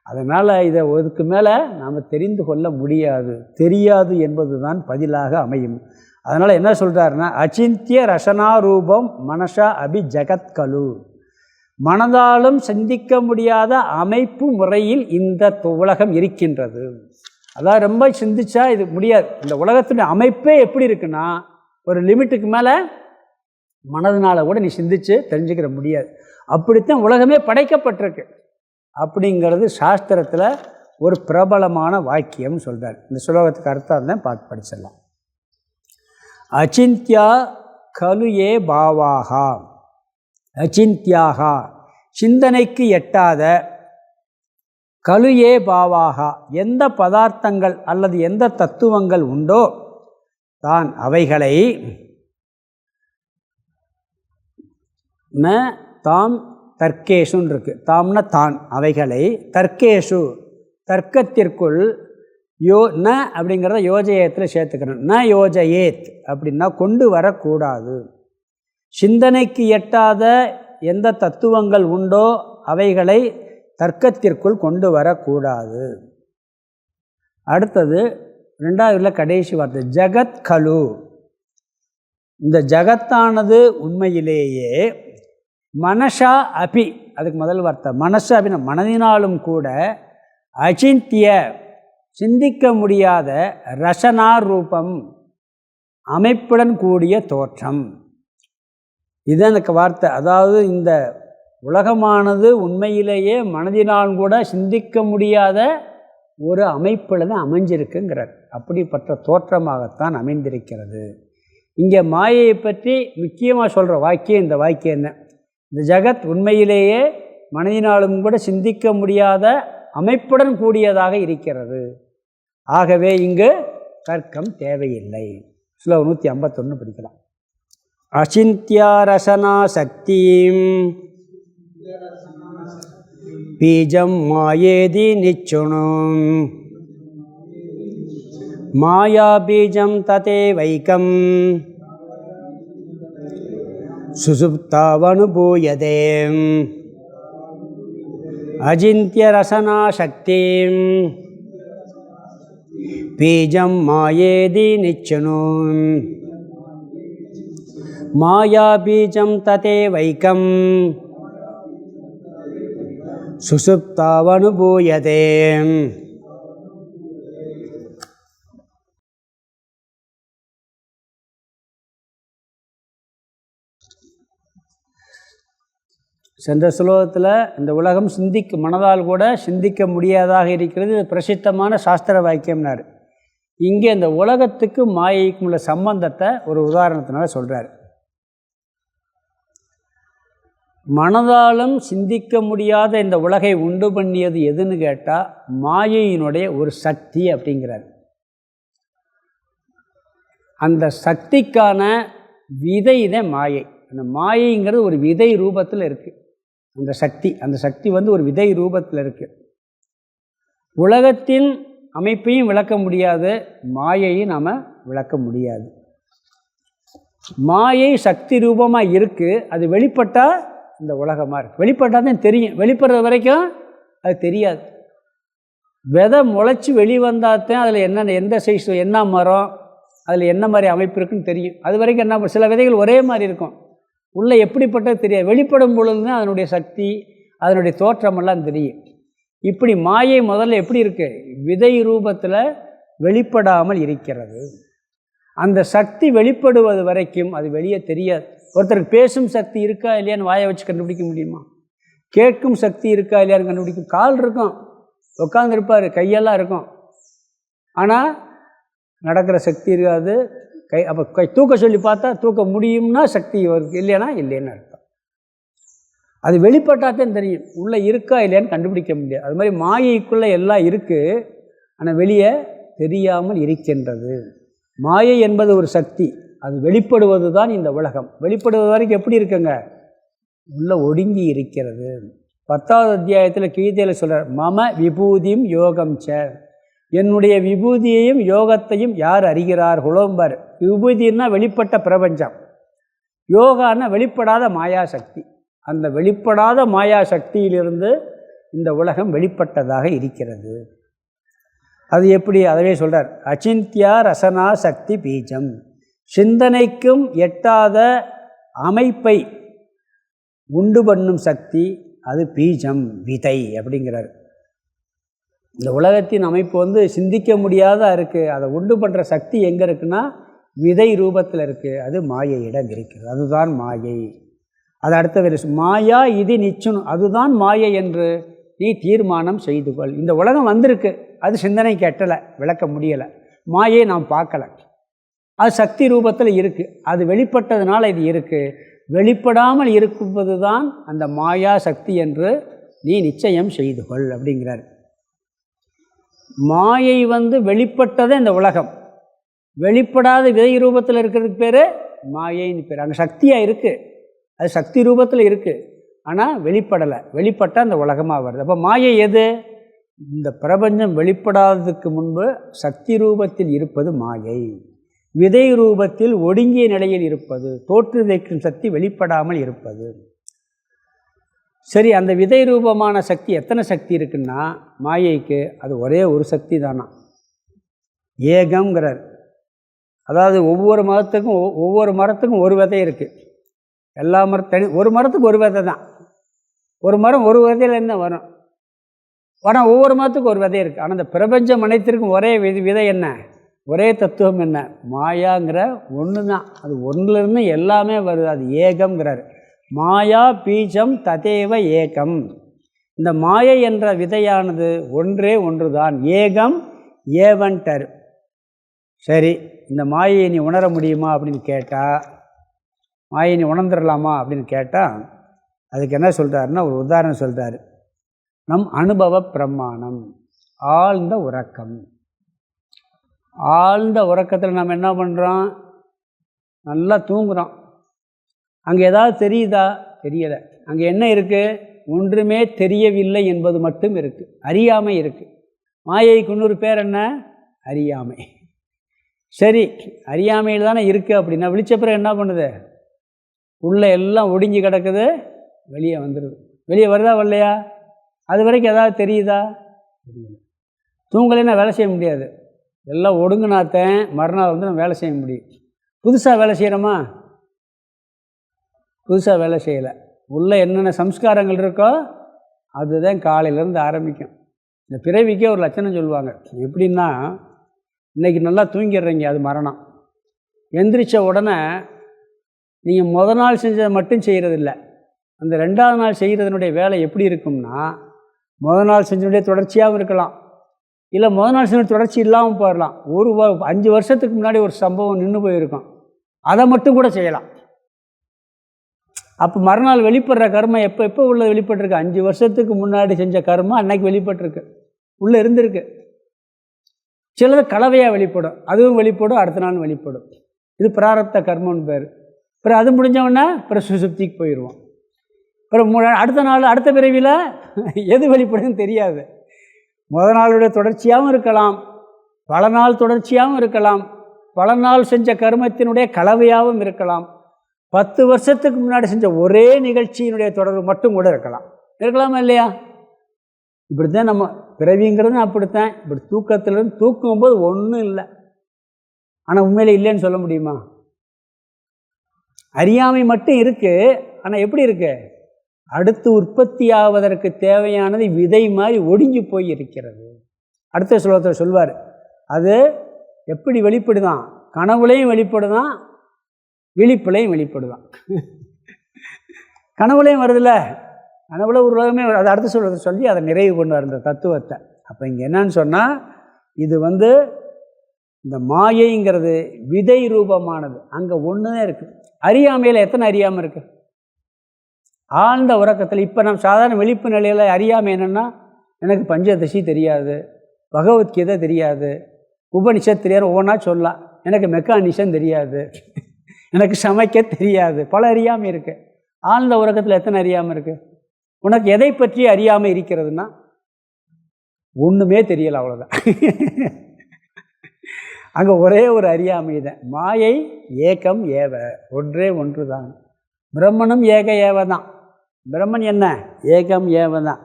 அதனால் இதை அதுக்கு மேலே நாம் தெரிந்து கொள்ள முடியாது. தெரியாது என்பது தான் பதிலாக அமையும். அதனால் என்ன சொல்கிறாருன்னா, அச்சிந்திய ரசனாரூபம் மனசா அபி ஜகத்கலு, மனதாலும் சிந்திக்க முடியாத அமைப்பு முறையில் இந்த உலகம் இருக்கின்றது. அதான் ரொம்ப சிந்திச்சா இது முடியாது. இந்த உலகத்தினுடைய அமைப்பே எப்படி இருக்குன்னா, ஒரு லிமிட்டுக்கு மேலே மனதினால் கூட நீ சிந்திச்சு தெரிஞ்சுக்கிற முடியாது. அப்படித்தான் உலகமே படைக்கப்பட்டிருக்கு அப்படிங்கிறது சாஸ்திரத்தில் ஒரு பிரபலமான வாக்கியம் சொல்கிறார். இந்த ஸ்லோகத்துக்கு அர்த்தம் தான் பார்த்து படிச்சிடலாம். அச்சிந்தியா கலு ஏ பாவாகா, அச்சிந்தியாகா சிந்தனைக்கு எட்டாத, கலு ஏ பாவாகா எந்த பதார்த்தங்கள் அல்லது எந்த தத்துவங்கள் உண்டோ தான் அவைகளை தாம் தர்க்கேஷுன்னு இருக்குது. தாம்னா தான், அவைகளை தர்க்கேஷு தர்க்கத்திற்குள் ந அப்படிங்கிறத யோஜயத்தில் சேர்த்துக்கணும். ந யோஜயேத் அப்படின்னா கொண்டு வரக்கூடாது. சிந்தனைக்கு எட்டாத எந்த தத்துவங்கள் உண்டோ அவைகளை தர்க்கத்திற்குள் கொண்டு வரக்கூடாது. அடுத்தது 2வது கடைசி வார்த்தை ஜகத் கலு. இந்த ஜகத்தானது உண்மையிலேயே மனசா அபி, அதுக்கு முதல் வார்த்தை மனசா அபின மனதினாலும் கூட, அச்சிந்திய சிந்திக்க முடியாத, ரசனார் ரூபம் அமைப்புடன் கூடிய தோற்றம். இதுதான் எனக்கு வார்த்தை. அதாவது இந்த உலகமானது உண்மையிலேயே மனதினால் கூட சிந்திக்க முடியாத ஒரு அமைப்பில் தான் அமைஞ்சிருக்குங்கிறார். அப்படிப்பட்ட தோற்றமாகத்தான் அமைந்திருக்கிறது. இங்கே மாயையை பற்றி முக்கியமாக சொல்கிற வாக்கியம் இந்த வாக்கியம் என்ன? இந்த ஜகத் உண்மையிலேயே மனதினாலும் கூட சிந்திக்க முடியாத அமைப்புடன் கூடியதாக இருக்கிறது. ஆகவே இங்கு தர்க்கம் தேவையில்லை. ஸ்லோகம் 151 படிக்கலாம். அசிந்தியா ரசனா சக்திம் பீஜம் மாயேதி நிச்சுணும் மாயா பீஜம் ததே வைக்கம் சுசுப்தாவனுபூயதே அஜிந்திய ரசனா சக்திம் பீஜம் மாயேதி நிச்சுணும் மாயா பீஜம் ததே வைக்கம் சுசுப்தாவனுபூயதே. சென்ற ஸ்லோகத்தில் இந்த உலகம் மனதால் கூட சிந்திக்க முடியாதாக இருக்கிறது. இது பிரசித்தமான சாஸ்திர வாக்கியம்னார். இங்கே இந்த உலகத்துக்கு மாயைக்கும் உள்ள சம்பந்தத்தை ஒரு உதாரணத்தினால சொல்கிறார். மனதாலும் சிந்திக்க முடியாத இந்த உலகை உண்டு பண்ணியது எதுன்னு கேட்டால் மாயையினுடைய ஒரு சக்தி அப்படிங்கிறார். அந்த சக்திக்கான விதை தான் மாயை. அந்த மாயைங்கிறது ஒரு விதை ரூபத்தில் இருக்குது. அந்த சக்தி வந்து ஒரு விதை ரூபத்தில் இருக்குது. உலகத்தின் அமைப்பையும் விளக்க முடியாது, மாயையும் நாம் விளக்க முடியாது. மாயை சக்தி ரூபமாக இருக்குது. அது வெளிப்பட்டால் இந்த உலகமாக இருக்குது. வெளிப்பட்டால் தான் தெரியும். வெளிப்படுற வரைக்கும் அது தெரியாது. விதை முளைச்சி வெளிவந்தால் தான் அதில் எந்த சைஸ், என்ன மரம், அதில் என்ன மாதிரி அமைப்பு இருக்குன்னு தெரியும். அது வரைக்கும் என்ன, சில விதைகள் ஒரே மாதிரி இருக்கும், உள்ளே எப்படிப்பட்டது தெரியாது. வெளிப்படும் பொழுது தான் அதனுடைய சக்தி, அதனுடைய தோற்றமெல்லாம் தெரியும். இப்படி மாயை முதல்ல எப்படி இருக்குது? விதை ரூபத்தில் வெளிப்படாமல் இருக்கிறது. அந்த சக்தி வெளிப்படுவது வரைக்கும் அது வெளியே தெரியாது. ஒருத்தருக்கு பேசும் சக்தி இருக்கா இல்லையான்னு வாயை வச்சு கண்டுபிடிக்க முடியுமா? கேட்கும் சக்தி இருக்கா இல்லையான்னு கண்டுபிடிக்கும். கால் இருக்கும், உட்காந்துருப்பார், கையெல்லாம் இருக்கும், ஆனால் நடக்கிற சக்தி இருக்காது. அப்போ தூக்க சொல்லி பார்த்தா தூக்க முடியும்னா சக்தி வருது, இல்லைன்னா இல்லைன்னு அர்த்தம். அது வெளிப்பட்டாதான் தெரியும். உள்ளே இருக்கா இல்லையான்னு கண்டுபிடிக்க முடியாது. அது மாதிரி மாயைக்குள்ளே எல்லாம் இருக்குது, ஆனால் வெளியே தெரியாமல் இருக்கின்றது. மாயை என்பது ஒரு சக்தி, அது வெளிப்படுவது தான் இந்த உலகம். வெளிப்படுவது வரைக்கும் எப்படி இருக்குங்க? உள்ளே ஒடுங்கி இருக்கிறது. 10வது அத்தியாயத்தில் கீதையில் சொல்கிறார், மம விபூதியும் யோகம் ச, என்னுடைய விபூதியையும் யோகத்தையும் யார் அறிகிறார்களோம்பார். விபூதின்னா வெளிப்பட்ட பிரபஞ்சம், யோகான்னா வெளிப்படாத மாயாசக்தி. அந்த வெளிப்படாத மாயாசக்தியிலிருந்து இந்த உலகம் வெளிப்பட்டதாக இருக்கிறது. அது எப்படி? அதவே சொல்கிறார், அச்சிந்தியா ரசனா சக்தி பீஜம், சிந்தனைக்கும் எட்டாத அமைப்பை உண்டு பண்ணும் சக்தி, அது பீஜம், விதை அப்படிங்கிறார். இந்த உலகத்தின் அமைப்பு வந்து சிந்திக்க முடியாதா இருக்குது. அதை உண்டு பண்ணுற சக்தி எங்கே இருக்குன்னா விதை ரூபத்தில் இருக்குது. அது மாயையிடம் இருக்கிறது. அதுதான் மாயை. அது அடுத்த வேறு மாயா இது நிச்சயம், அதுதான் மாயை என்று நீ தீர்மானம் செய்து கொள். இந்த உலகம் வந்திருக்கு, அது சிந்தனைக்கு எட்டலை, விளக்க முடியலை. மாயை நாம் பார்க்கலை, அது சக்தி ரூபத்தில் இருக்குது. அது வெளிப்பட்டதுனால இது இருக்குது. வெளிப்படாமல் இருப்பது தான் அந்த மாயா சக்தி என்று நீ நிச்சயம் செய்து கொள் அப்படிங்கிறார். மாயை வந்து வெளிப்பட்டதே இந்த உலகம். வெளிப்படாத விதை ரூபத்தில் இருக்கிறதுக்கு பேர் மாயைன்னு பேர். அங்கே சக்தியாக இருக்குது, அது சக்தி ரூபத்தில் இருக்குது, ஆனால் வெளிப்படலை. வெளிப்பட்டால் அந்த உலகமாக வருது. அப்போ மாயை எது? இந்த பிரபஞ்சம் வெளிப்படாததுக்கு முன்பு சக்தி ரூபத்தில் இருப்பது மாயை. விதை ரூபத்தில் ஒடுங்கிய நிலையில் இருப்பது, தோற்று வைக்கும் சக்தி வெளிப்படாமல் இருப்பது. சரி, அந்த விதை ரூபமான சக்தி எத்தனை சக்தி இருக்குன்னா மாயைக்கு அது ஒரே ஒரு சக்தி தானா, ஏகம்ங்கிறார். அதாவது ஒவ்வொரு மரத்துக்கும் ஒரு விதை இருக்குது. எல்லா ஒரு மரத்துக்கு ஒரு விதை தான். ஒரு மரம் ஒரு விதையிலேருந்து வரும். ஆனால் ஒவ்வொரு மரத்துக்கும் ஒரு விதை இருக்குது. ஆனால் இந்த பிரபஞ்சம் அனைத்திற்கும் ஒரே விதை என்ன, ஒரே தத்துவம் என்ன, மாயாங்கிற ஒன்று தான். அது ஒன்றுலேருந்து எல்லாமே வருது. அது ஏகம்ங்கிறார். மாயா பீஜம் ததேவ ஏகம். இந்த மாயை என்ற விதையானது ஒன்றே ஒன்று தான், ஏகம் ஏவன்டர். சரி, இந்த மாயை நீ உணர முடியுமா அப்படின்னு கேட்டால், மாயை நீ உணர்ந்துடலாமா அப்படின்னு கேட்டால், அதுக்கு என்ன சொல்கிறாருன்னா ஒரு உதாரணம் சொல்கிறாரு. நம் அனுபவ பிரமாணம், ஆழ்ந்த உறக்கம். ஆழ்ந்த உறக்கத்தில் நம்ம என்ன பண்ணுறோம்? நல்லா தூங்குகிறோம். அங்கே ஏதாவது தெரியுதா? தெரியலை. அங்கே என்ன இருக்குது? ஒன்றுமே தெரியவில்லை என்பது மட்டும் இருக்குது. அறியாமை இருக்குது. மாயைக்கு இன்னொரு பேர் என்ன? அறியாமை. சரி, அறியாமையில் தானே இருக்குது அப்படின்னா விழிச்ச பிறகு என்ன பண்ணுது? உள்ளே எல்லாம் ஒடுங்கி கிடக்குது, வெளியே வந்துடுது. வெளியே வருதா வரலையா? அது வரைக்கும் ஏதாவது தெரியுதா? தெரியல. தூங்கலைன்னா வேலை செய்ய முடியாது. எல்லாம் ஒடுங்குனாத்தேன் மறுநாள் வந்து நம்ம வேலை செய்ய முடியும். புதுசாக வேலை செய்கிறோமா? புதுசாக வேலை செய்யலை. உள்ளே என்னென்ன சம்ஸ்காரங்கள் இருக்கோ அதுதான் காலையிலேருந்து ஆரம்பிக்கும். இந்த பிறவிக்கே ஒரு லட்சணம் சொல்லுவாங்க. எப்படின்னா, இன்றைக்கி நல்லா தூங்கிடுறீங்க, அது மரணம். எந்திரிச்ச உடனே நீங்கள் முதல் நாள் செஞ்சதை மட்டும் செய்கிறதில்ல, அந்த 2ஆவது நாள் செய்கிறதுனுடைய வேலை எப்படி இருக்கும்னா, முதல் நாள் செஞ்சனுடைய தொடர்ச்சியாகவும் இருக்கலாம், இல்லை முதல் நாள் செஞ்ச தொடர்ச்சி இல்லாமல் போயிடலாம். 5 வருஷத்துக்கு முன்னாடி ஒரு சம்பவம் நின்று போயிருக்கும், அதை மட்டும் கூட செய்யலாம். அப்போ மறுநாள் வெளிப்படுற கர்மம் எப்போ உள்ள வெளிப்பட்டிருக்கு? 5 வருஷத்துக்கு முன்னாடி செஞ்ச கர்மம் அன்னைக்கு வெளிப்பட்டிருக்கு, உள்ளே இருந்திருக்கு. சிலது கலவையாக வெளிப்படும், அதுவும் வெளிப்படும், அடுத்த நாள் வெளிப்படும். இது பிராரப்த கர்மம்னு பேர். அப்புறம் அது முடிஞ்சவொடனே அப்புறம் சுசுப்திக்கு போயிடுவோம். அப்புறம் அடுத்த நாள் அடுத்த பிறவியில் எது வெளிப்படுதுன்னு தெரியாது. முதல் நாளுடைய தொடர்ச்சியாகவும் இருக்கலாம், பல நாள் தொடர்ச்சியாகவும் இருக்கலாம், பல நாள் செஞ்ச கர்மத்தினுடைய கலவையாகவும் இருக்கலாம், 10 வருஷத்துக்கு முன்னாடி செஞ்ச ஒரே நிகழ்ச்சியினுடைய தொடர்பு மட்டும் கூட இருக்கலாமா இல்லையா? இப்படி தான் நம்ம பிறவிங்கிறது அப்படித்தான். இப்படி தூக்கத்திலேருந்து தூக்கும்போது ஒன்றும் இல்லை, ஆனால் உண்மையிலே இல்லைன்னு சொல்ல முடியுமா? அறியாமை மட்டும் இருக்குது, ஆனால் எப்படி இருக்கு? அடுத்து உற்பத்தி ஆவதற்கு தேவையானது விதை மாதிரி ஒடுங்கி போய் இருக்கிறது. அடுத்த ஸ்லோகத்தில் சொல்வார், அது எப்படி வெளிப்படுதான்? கனவுலையும் வெளிப்படுதான், விழிப்புலையும் வெளிப்படுதான். கனவுலையும் வருதில்ல, கனவுல ஒரு உலகமே அது அடுத்த ஸ்லோகத்தை சொல்லி அதை நிறைவு கொண்டார் இந்த தத்துவத்தை. அப்போ இங்கே என்னன்னு சொன்னால், இது வந்து இந்த மாயைங்கிறது விதை ரூபமானது. அங்கே ஒன்று தான் இருக்குது. அறியாமையில் எத்தனை அறியாமல் இருக்குது? ஆழ்ந்த உறக்கத்தில். இப்போ நம்ம சாதாரண விழிப்பு நிலையில் அறியாமை என்னென்னா, எனக்கு பஞ்சதசி தெரியாது, பகவத்கீதை தெரியாது, உபனிஷத் தெரியாது, ஒவ்வொன்றா சொல்லலாம். எனக்கு மெக்கானிஷம் தெரியாது, எனக்கு சமைக்க தெரியாது, பல அறியாமை இருக்குது. ஆழ்ந்த உறக்கத்தில் எத்தனை அறியாமல் இருக்குது? உனக்கு எதை பற்றி அறியாமல் இருக்கிறதுனா ஒன்றுமே தெரியலை, அவ்வளோதான். அங்கே ஒரே ஒரு அறியாமை தான். மாயை ஏகம் ஏவ, ஒன்றே ஒன்று தான். பிரம்மனும் ஏக ஏவ தான். பிரம்மன் என்ன? ஏகம் ஏவ தான்.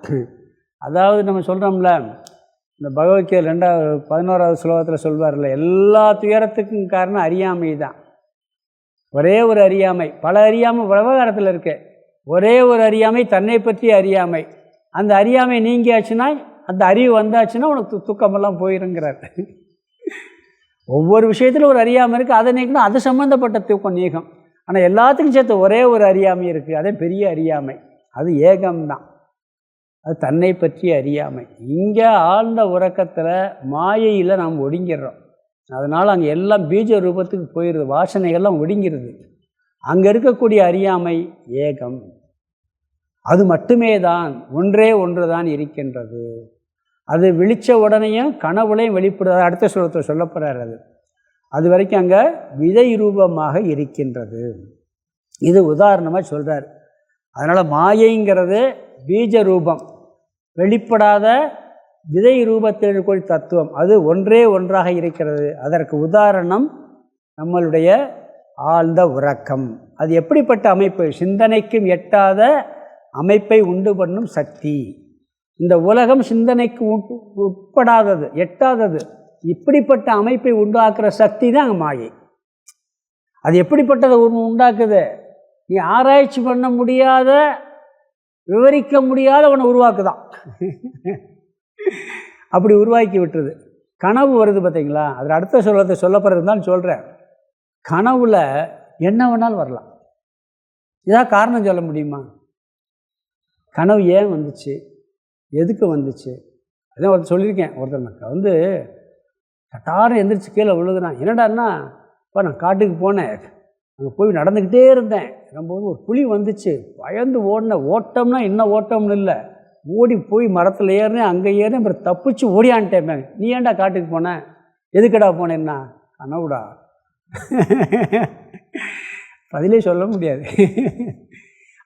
அதாவது நம்ம சொல்கிறோம்ல, இந்த பகவத்கீதை 11வது ஸ்லோகத்தில் சொல்வார்ல, எல்லா துயரத்துக்கும் காரணம் அறியாமை தான். ஒரே ஒரு அறியாமை, பல அறியாமை விவகாரத்தில் இருக்கு. ஒரே ஒரு அறியாமை, தன்னை பற்றி அறியாமை. அந்த அறியாமை நீங்கியாச்சுன்னா, அந்த அறிவு வந்தாச்சுன்னா உனக்கு தூக்கமெல்லாம் போயிருங்கிறார். ஒவ்வொரு விஷயத்திலும் ஒரு அறியாமை இருக்குது, அதை நீக்கணும், அது சம்மந்தப்பட்ட தூக்கம் நீக்கம். ஆனால் எல்லாத்துக்கும் சேர்த்து ஒரே ஒரு அறியாமை இருக்குது, அதே பெரிய அறியாமை, அது ஏகம்தான். அது தன்னை பற்றி அறியாமை. இங்கே ஆழ்ந்த உறக்கத்தில் மாயையில் நாம் ஒடுங்கிடுறோம். அதனால் அங்கே எல்லாம் பீஜ ரூபத்துக்கு போயிடுது, வாசனைகள்லாம் ஒடுங்கிடுது. அங்கே இருக்கக்கூடிய அறியாமை ஏகம், அது மட்டுமே தான், ஒன்றே ஒன்று தான் இருக்கின்றது. அது விழித்த உடனேயும் கனவுலையும் வெளிப்படுது. அடுத்த ஸ்லோகத்தில் சொல்லப்படுறார். அது வரைக்கும் அங்கே விதை ரூபமாக இருக்கின்றது. இது உதாரணமாக சொல்கிறார். அதனால் மாயைங்கிறது பீஜ ரூபம், வெளிப்படாத விதை ரூபத்தில் இருக்கக்கூடிய தத்துவம், அது ஒன்றே ஒன்றாக இருக்கிறது. அதற்கு உதாரணம் நம்மளுடைய ஆழ்ந்த உறக்கம். அது எப்படிப்பட்ட அமைப்பு? சிந்தனைக்கும் எட்டாத அமைப்பை உண்டு பண்ணும் சக்தி. இந்த உலகம் சிந்தனைக்கு உட்படாதது, எட்டாதது. இப்படிப்பட்ட அமைப்பை உண்டாக்குற சக்தி தான் அங்கே மாயை. அது எப்படிப்பட்டதை உண்டாக்குது? நீ ஆராய்ச்சி பண்ண முடியாத, விவரிக்க முடியாத ஒன்று உருவாக்குதான். அப்படி உருவாக்கி விட்டுருது. கனவு வருது பார்த்தீங்களா? அதில் அடுத்த சொல்லத்தை சொல்லப்படுறதுதான் சொல்கிறேன். கனவுல என்ன வேணாலும் வரலாம். இதான் காரணம் சொல்ல முடியுமா? கனவு ஏன் வந்துச்சு, எதுக்கு வந்துச்சு? அதான் ஒருத்தர் சொல்லியிருக்கேன். ஒருத்தர் வந்து கட்டாரம் எந்திரிச்சு கீழே விழுகுறான். என்னடான்னா, இப்போ நான் காட்டுக்கு போனேன், அங்கே போய் நடந்துக்கிட்டே இருந்தேன், நம்ம ஒரு புலி வந்துச்சு, பயந்து ஓடினேன். ஓட்டம்னா என்ன ஓட்டம்னு இல்லை, ஓடி போய் மரத்தில் ஏறினேன், அங்கே ஏறினேன், அப்புறம் தப்பிச்சு ஓடியான்ட்டேன். நீ ஏன்டா காட்டுக்கு போனேன்? எதுக்கடா போனேன்னா? கனவுடா. பதிலே சொல்ல முடியாது.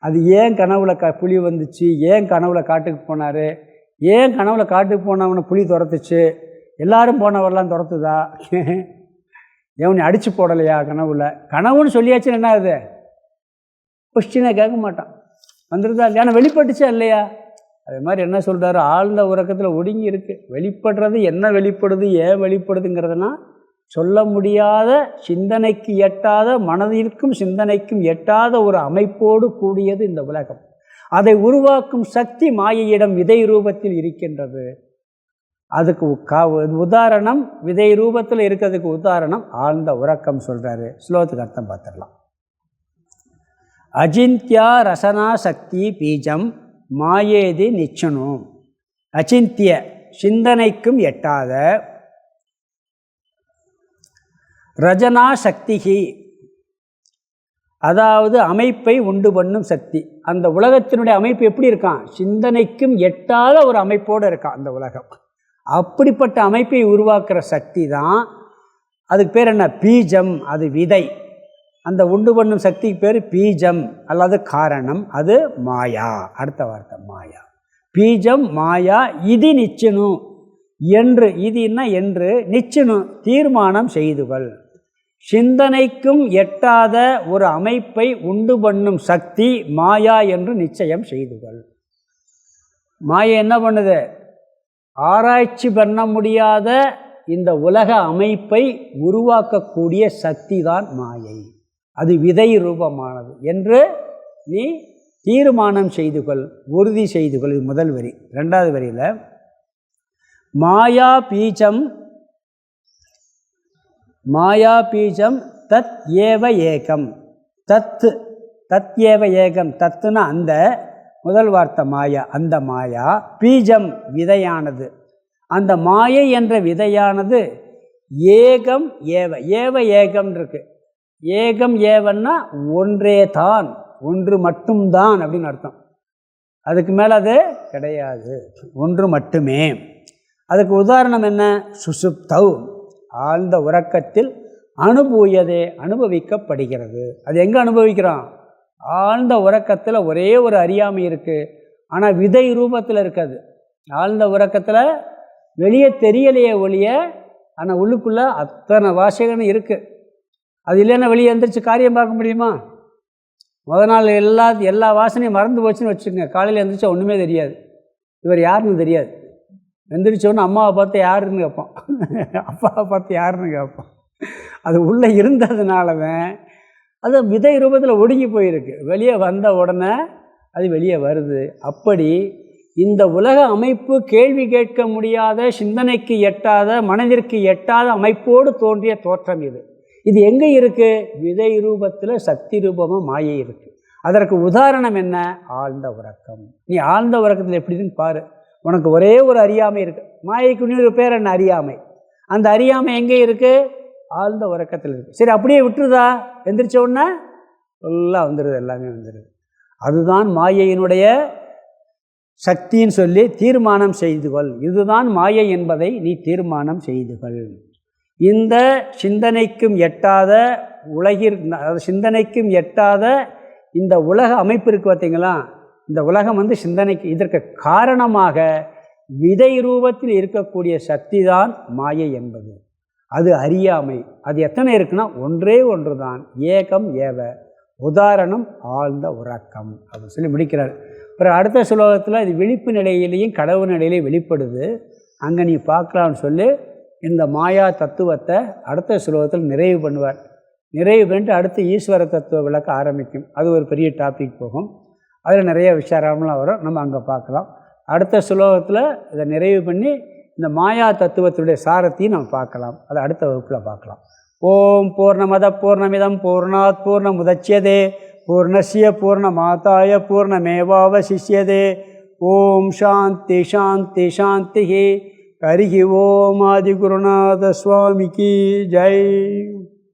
அது ஏன் கனவுல புலி வந்துச்சு, ஏன் கனவுல காட்டுக்கு போனார், ஏன் கனவுல காட்டுக்கு போனவனை புலி துரத்துச்சு, எல்லாரும் போனவரெல்லாம் துரத்துதா, எவனை அடித்து போடலையா கனவுல, கனவுன்னு சொல்லியாச்சுன்னு என்ன ஆகுது, கொஸ்டினை கேட்க மாட்டான், வந்துடுதா இல்லையா, ஆனால் வெளிப்பட்டுச்சா இல்லையா. அதே மாதிரி என்ன சொல்கிறாரு, ஆழ்ந்த உறக்கத்தில் ஒடுங்கி இருக்குது. வெளிப்படுறது என்ன வெளிப்படுது, ஏன் வெளிப்படுதுங்கிறதுனா சொல்ல முடியாத, சிந்தனைக்கு எட்டாத, மனதிற்கும் சிந்தனைக்கும் எட்டாத ஒரு அமைப்போடு கூடியது இந்த உலகம். அதை உருவாக்கும் சக்தி மாயையிடம் விதை ரூபத்தில் இருக்கின்றது. அதுக்கு உதாரணம், விதை ரூபத்தில் இருக்கிறதுக்கு உதாரணம் ஆழ்ந்த உறக்கம் சொல்கிறாரு. ஸ்லோகத்துக்கு அர்த்தம் பார்த்துடலாம். அஜிந்தியா ரசனா சக்தி பீஜம் மாயேதி நிச்சனு. அச்சிந்திய சிந்தனைக்கும் எட்டாத, ரஜனா சக்திகி அதாவது அமைப்பை உண்டு பண்ணும் சக்தி. அந்த உலகத்தினுடைய அமைப்பு எப்படி இருக்கான், சிந்தனைக்கும் எட்டாத ஒரு அமைப்போடு இருக்கான் அந்த உலகம். அப்படிப்பட்ட அமைப்பை உருவாக்குற சக்தி தான், அதுக்கு பேர் என்ன, பீஜம், அது விதை. அந்த உண்டு பண்ணும் சக்திக்கு பேர் பீஜம் அல்லது காரணம், அது மாயா. அடுத்த வார்த்தை மாயா. பீஜம் மாயா இது நிச்சனு என்று, இதுன்னா என்று, நிச்சனு தீர்மானம் செய்துகள். சிந்தனைக்கும் எட்டாத ஒரு அமைப்பை உண்டு பண்ணும் சக்தி மாயா என்று நிச்சயம் செய்துகள். மாயா என்ன பண்ணுது, ஆராய்ச்சி பண்ண முடியாத இந்த உலக அமைப்பை உருவாக்கக்கூடிய சக்தி தான் மாயை. அது விதை ரூபமானது என்று நீ தீர்மானம் செய்துகொள், உறுதி செய்துகொள். இது முதல் வரி. ரெண்டாவது வரியில் மாயா பீஜம், மாயா பீஜம் தத் ஏவ ஏகம். தத்து, தத் ஏவ ஏகம். தத்துனா அந்த, முதல் வார்த்தை மாயா, அந்த மாயா. பீஜம் விதையானது. அந்த மாயை என்ற விதையானது ஏகம் ஏவ, ஏவ ஏகம் இருக்கு. ஏகம் ஏவன்னா ஒன்றே தான், ஒன்று மட்டும்தான் அப்படின்னு அர்த்தம். அதுக்கு மேலே அது கிடையாது, ஒன்று மட்டுமே. அதுக்கு உதாரணம் என்ன, சுசுப்தவ் ஆழ்ந்த உறக்கத்தில் அனுபூயதே அனுபவிக்கப்படுகிறது. அது எங்கே அனுபவிக்கிறோம், ஆழ்ந்த உறக்கத்தில் ஒரே ஒரு அறியாமை இருக்குது, ஆனால் விதை ரூபத்தில் இருக்காது. ஆழ்ந்த உறக்கத்தில் வெளியே தெரியலையே ஒழிய, ஆனால் உள்ளுக்குள்ளே அத்தனை வாசகன்னு இருக்குது. அது இல்லைன்னா வெளியே எந்திரிச்சு காரியம் பார்க்க முடியுமா? முதல் நாள் எல்லா வாசனையும் மறந்து போச்சுன்னு வச்சுக்கோங்க, காலையில் எந்திரிச்சா ஒன்றுமே தெரியாது, இவர் யாருன்னு தெரியாது. எந்திரிச்சோன்னு அம்மாவை பார்த்து யாருன்னு கேட்போம், அப்பாவை பார்த்து யாருன்னு கேட்போம். அது உள்ளே இருந்ததுனாலதான் அது விதை ரூபத்தில் ஒடுங்கி போயிருக்கு. வெளியே வந்த உடனே அது வெளியே வருது. அப்படி இந்த உலக அமைப்பு கேள்வி கேட்க முடியாத, சிந்தனைக்கு எட்டாத, மனதிற்கு எட்டாத அமைப்போடு தோன்றிய தோற்றம் இது. இது எங்கே இருக்குது, விதை ரூபத்தில் சக்தி ரூபமாக மாயை இருக்குது. அதற்கு உதாரணம் என்ன, ஆழ்ந்த உறக்கம். நீ ஆழ்ந்த உறக்கத்தில் எப்படின்னு பாரு. உனக்கு ஒரே ஒரு அறியாமை இருக்குது, மாயைக்கு இன்னொரு பேர் என்ன, அறியாமை. அந்த அறியாமை எங்கே இருக்குது, ஆழ்ந்த உறக்கத்தில் இருக்குது. சரி, அப்படியே விட்டுருதா, எந்திரிச்ச உடனே எல்லாம் வந்துடுது, எல்லாமே வந்துடுது. அதுதான் மாயையினுடைய சக்தின்னு சொல்லி தீர்மானம் செய்துகொள். இதுதான் மாயை என்பதை நீ தீர்மானம் செய்துகொள். இந்த சிந்தனைக்கும் எட்டாத சிந்தனைக்கும் எட்டாத இந்த உலக அமைப்பு இருக்குது பார்த்தீங்களா, இந்த உலகம் சிந்தனைக்கு, இதற்கு காரணமாக விதை ரூபத்தில் இருக்கக்கூடிய சக்தி தான் மாயை என்பது. அது அறியாமை. அது எத்தனை இருக்குன்னா ஒன்றே ஒன்று தான், ஏகம் ஏவ. உதாரணம் ஆழ்ந்த உறக்கம் அப்படின்னு சொல்லி முடிக்கிறார். அப்புறம் அடுத்த ஸ்லோகத்தில் இது விழிப்பு நிலையிலையும் கடவுள் நிலையிலையும் வெளிப்படுது, அங்கே நீ பார்க்கலான்னு சொல்லி இந்த மாயா தத்துவத்தை அடுத்த ஸ்லோகத்தில் நிறைவு பண்ணுவார். நிறைவு பண்ணிட்டு அடுத்து ஈஸ்வர தத்துவ விளக்க ஆரம்பிக்கும். அது ஒரு பெரிய டாபிக் போகும், அதில் நிறைய விசாரம்லாம் வரும், நம்ம அங்கே பார்க்கலாம். அடுத்த ஸ்லோகத்தில் இதை நிறைவு பண்ணி இந்த மாயா தத்துவத்துடைய சாரத்தையும் நம்ம பார்க்கலாம். அதை அடுத்த வகுப்பில் பார்க்கலாம். ஓம் பூர்ணமத பூர்ணமிதம் பூர்ணாத் பூர்ணமுதச்யதே பூர்ணஸ்ய பூர்ணமாதாய பூர்ணமேவாவசிஷ்யதே. ஓம் சாந்தி சாந்தி சாந்தி. ஹரி ஓம். ஆதிகுருநாத சுவாமிக்கு ஜெய்.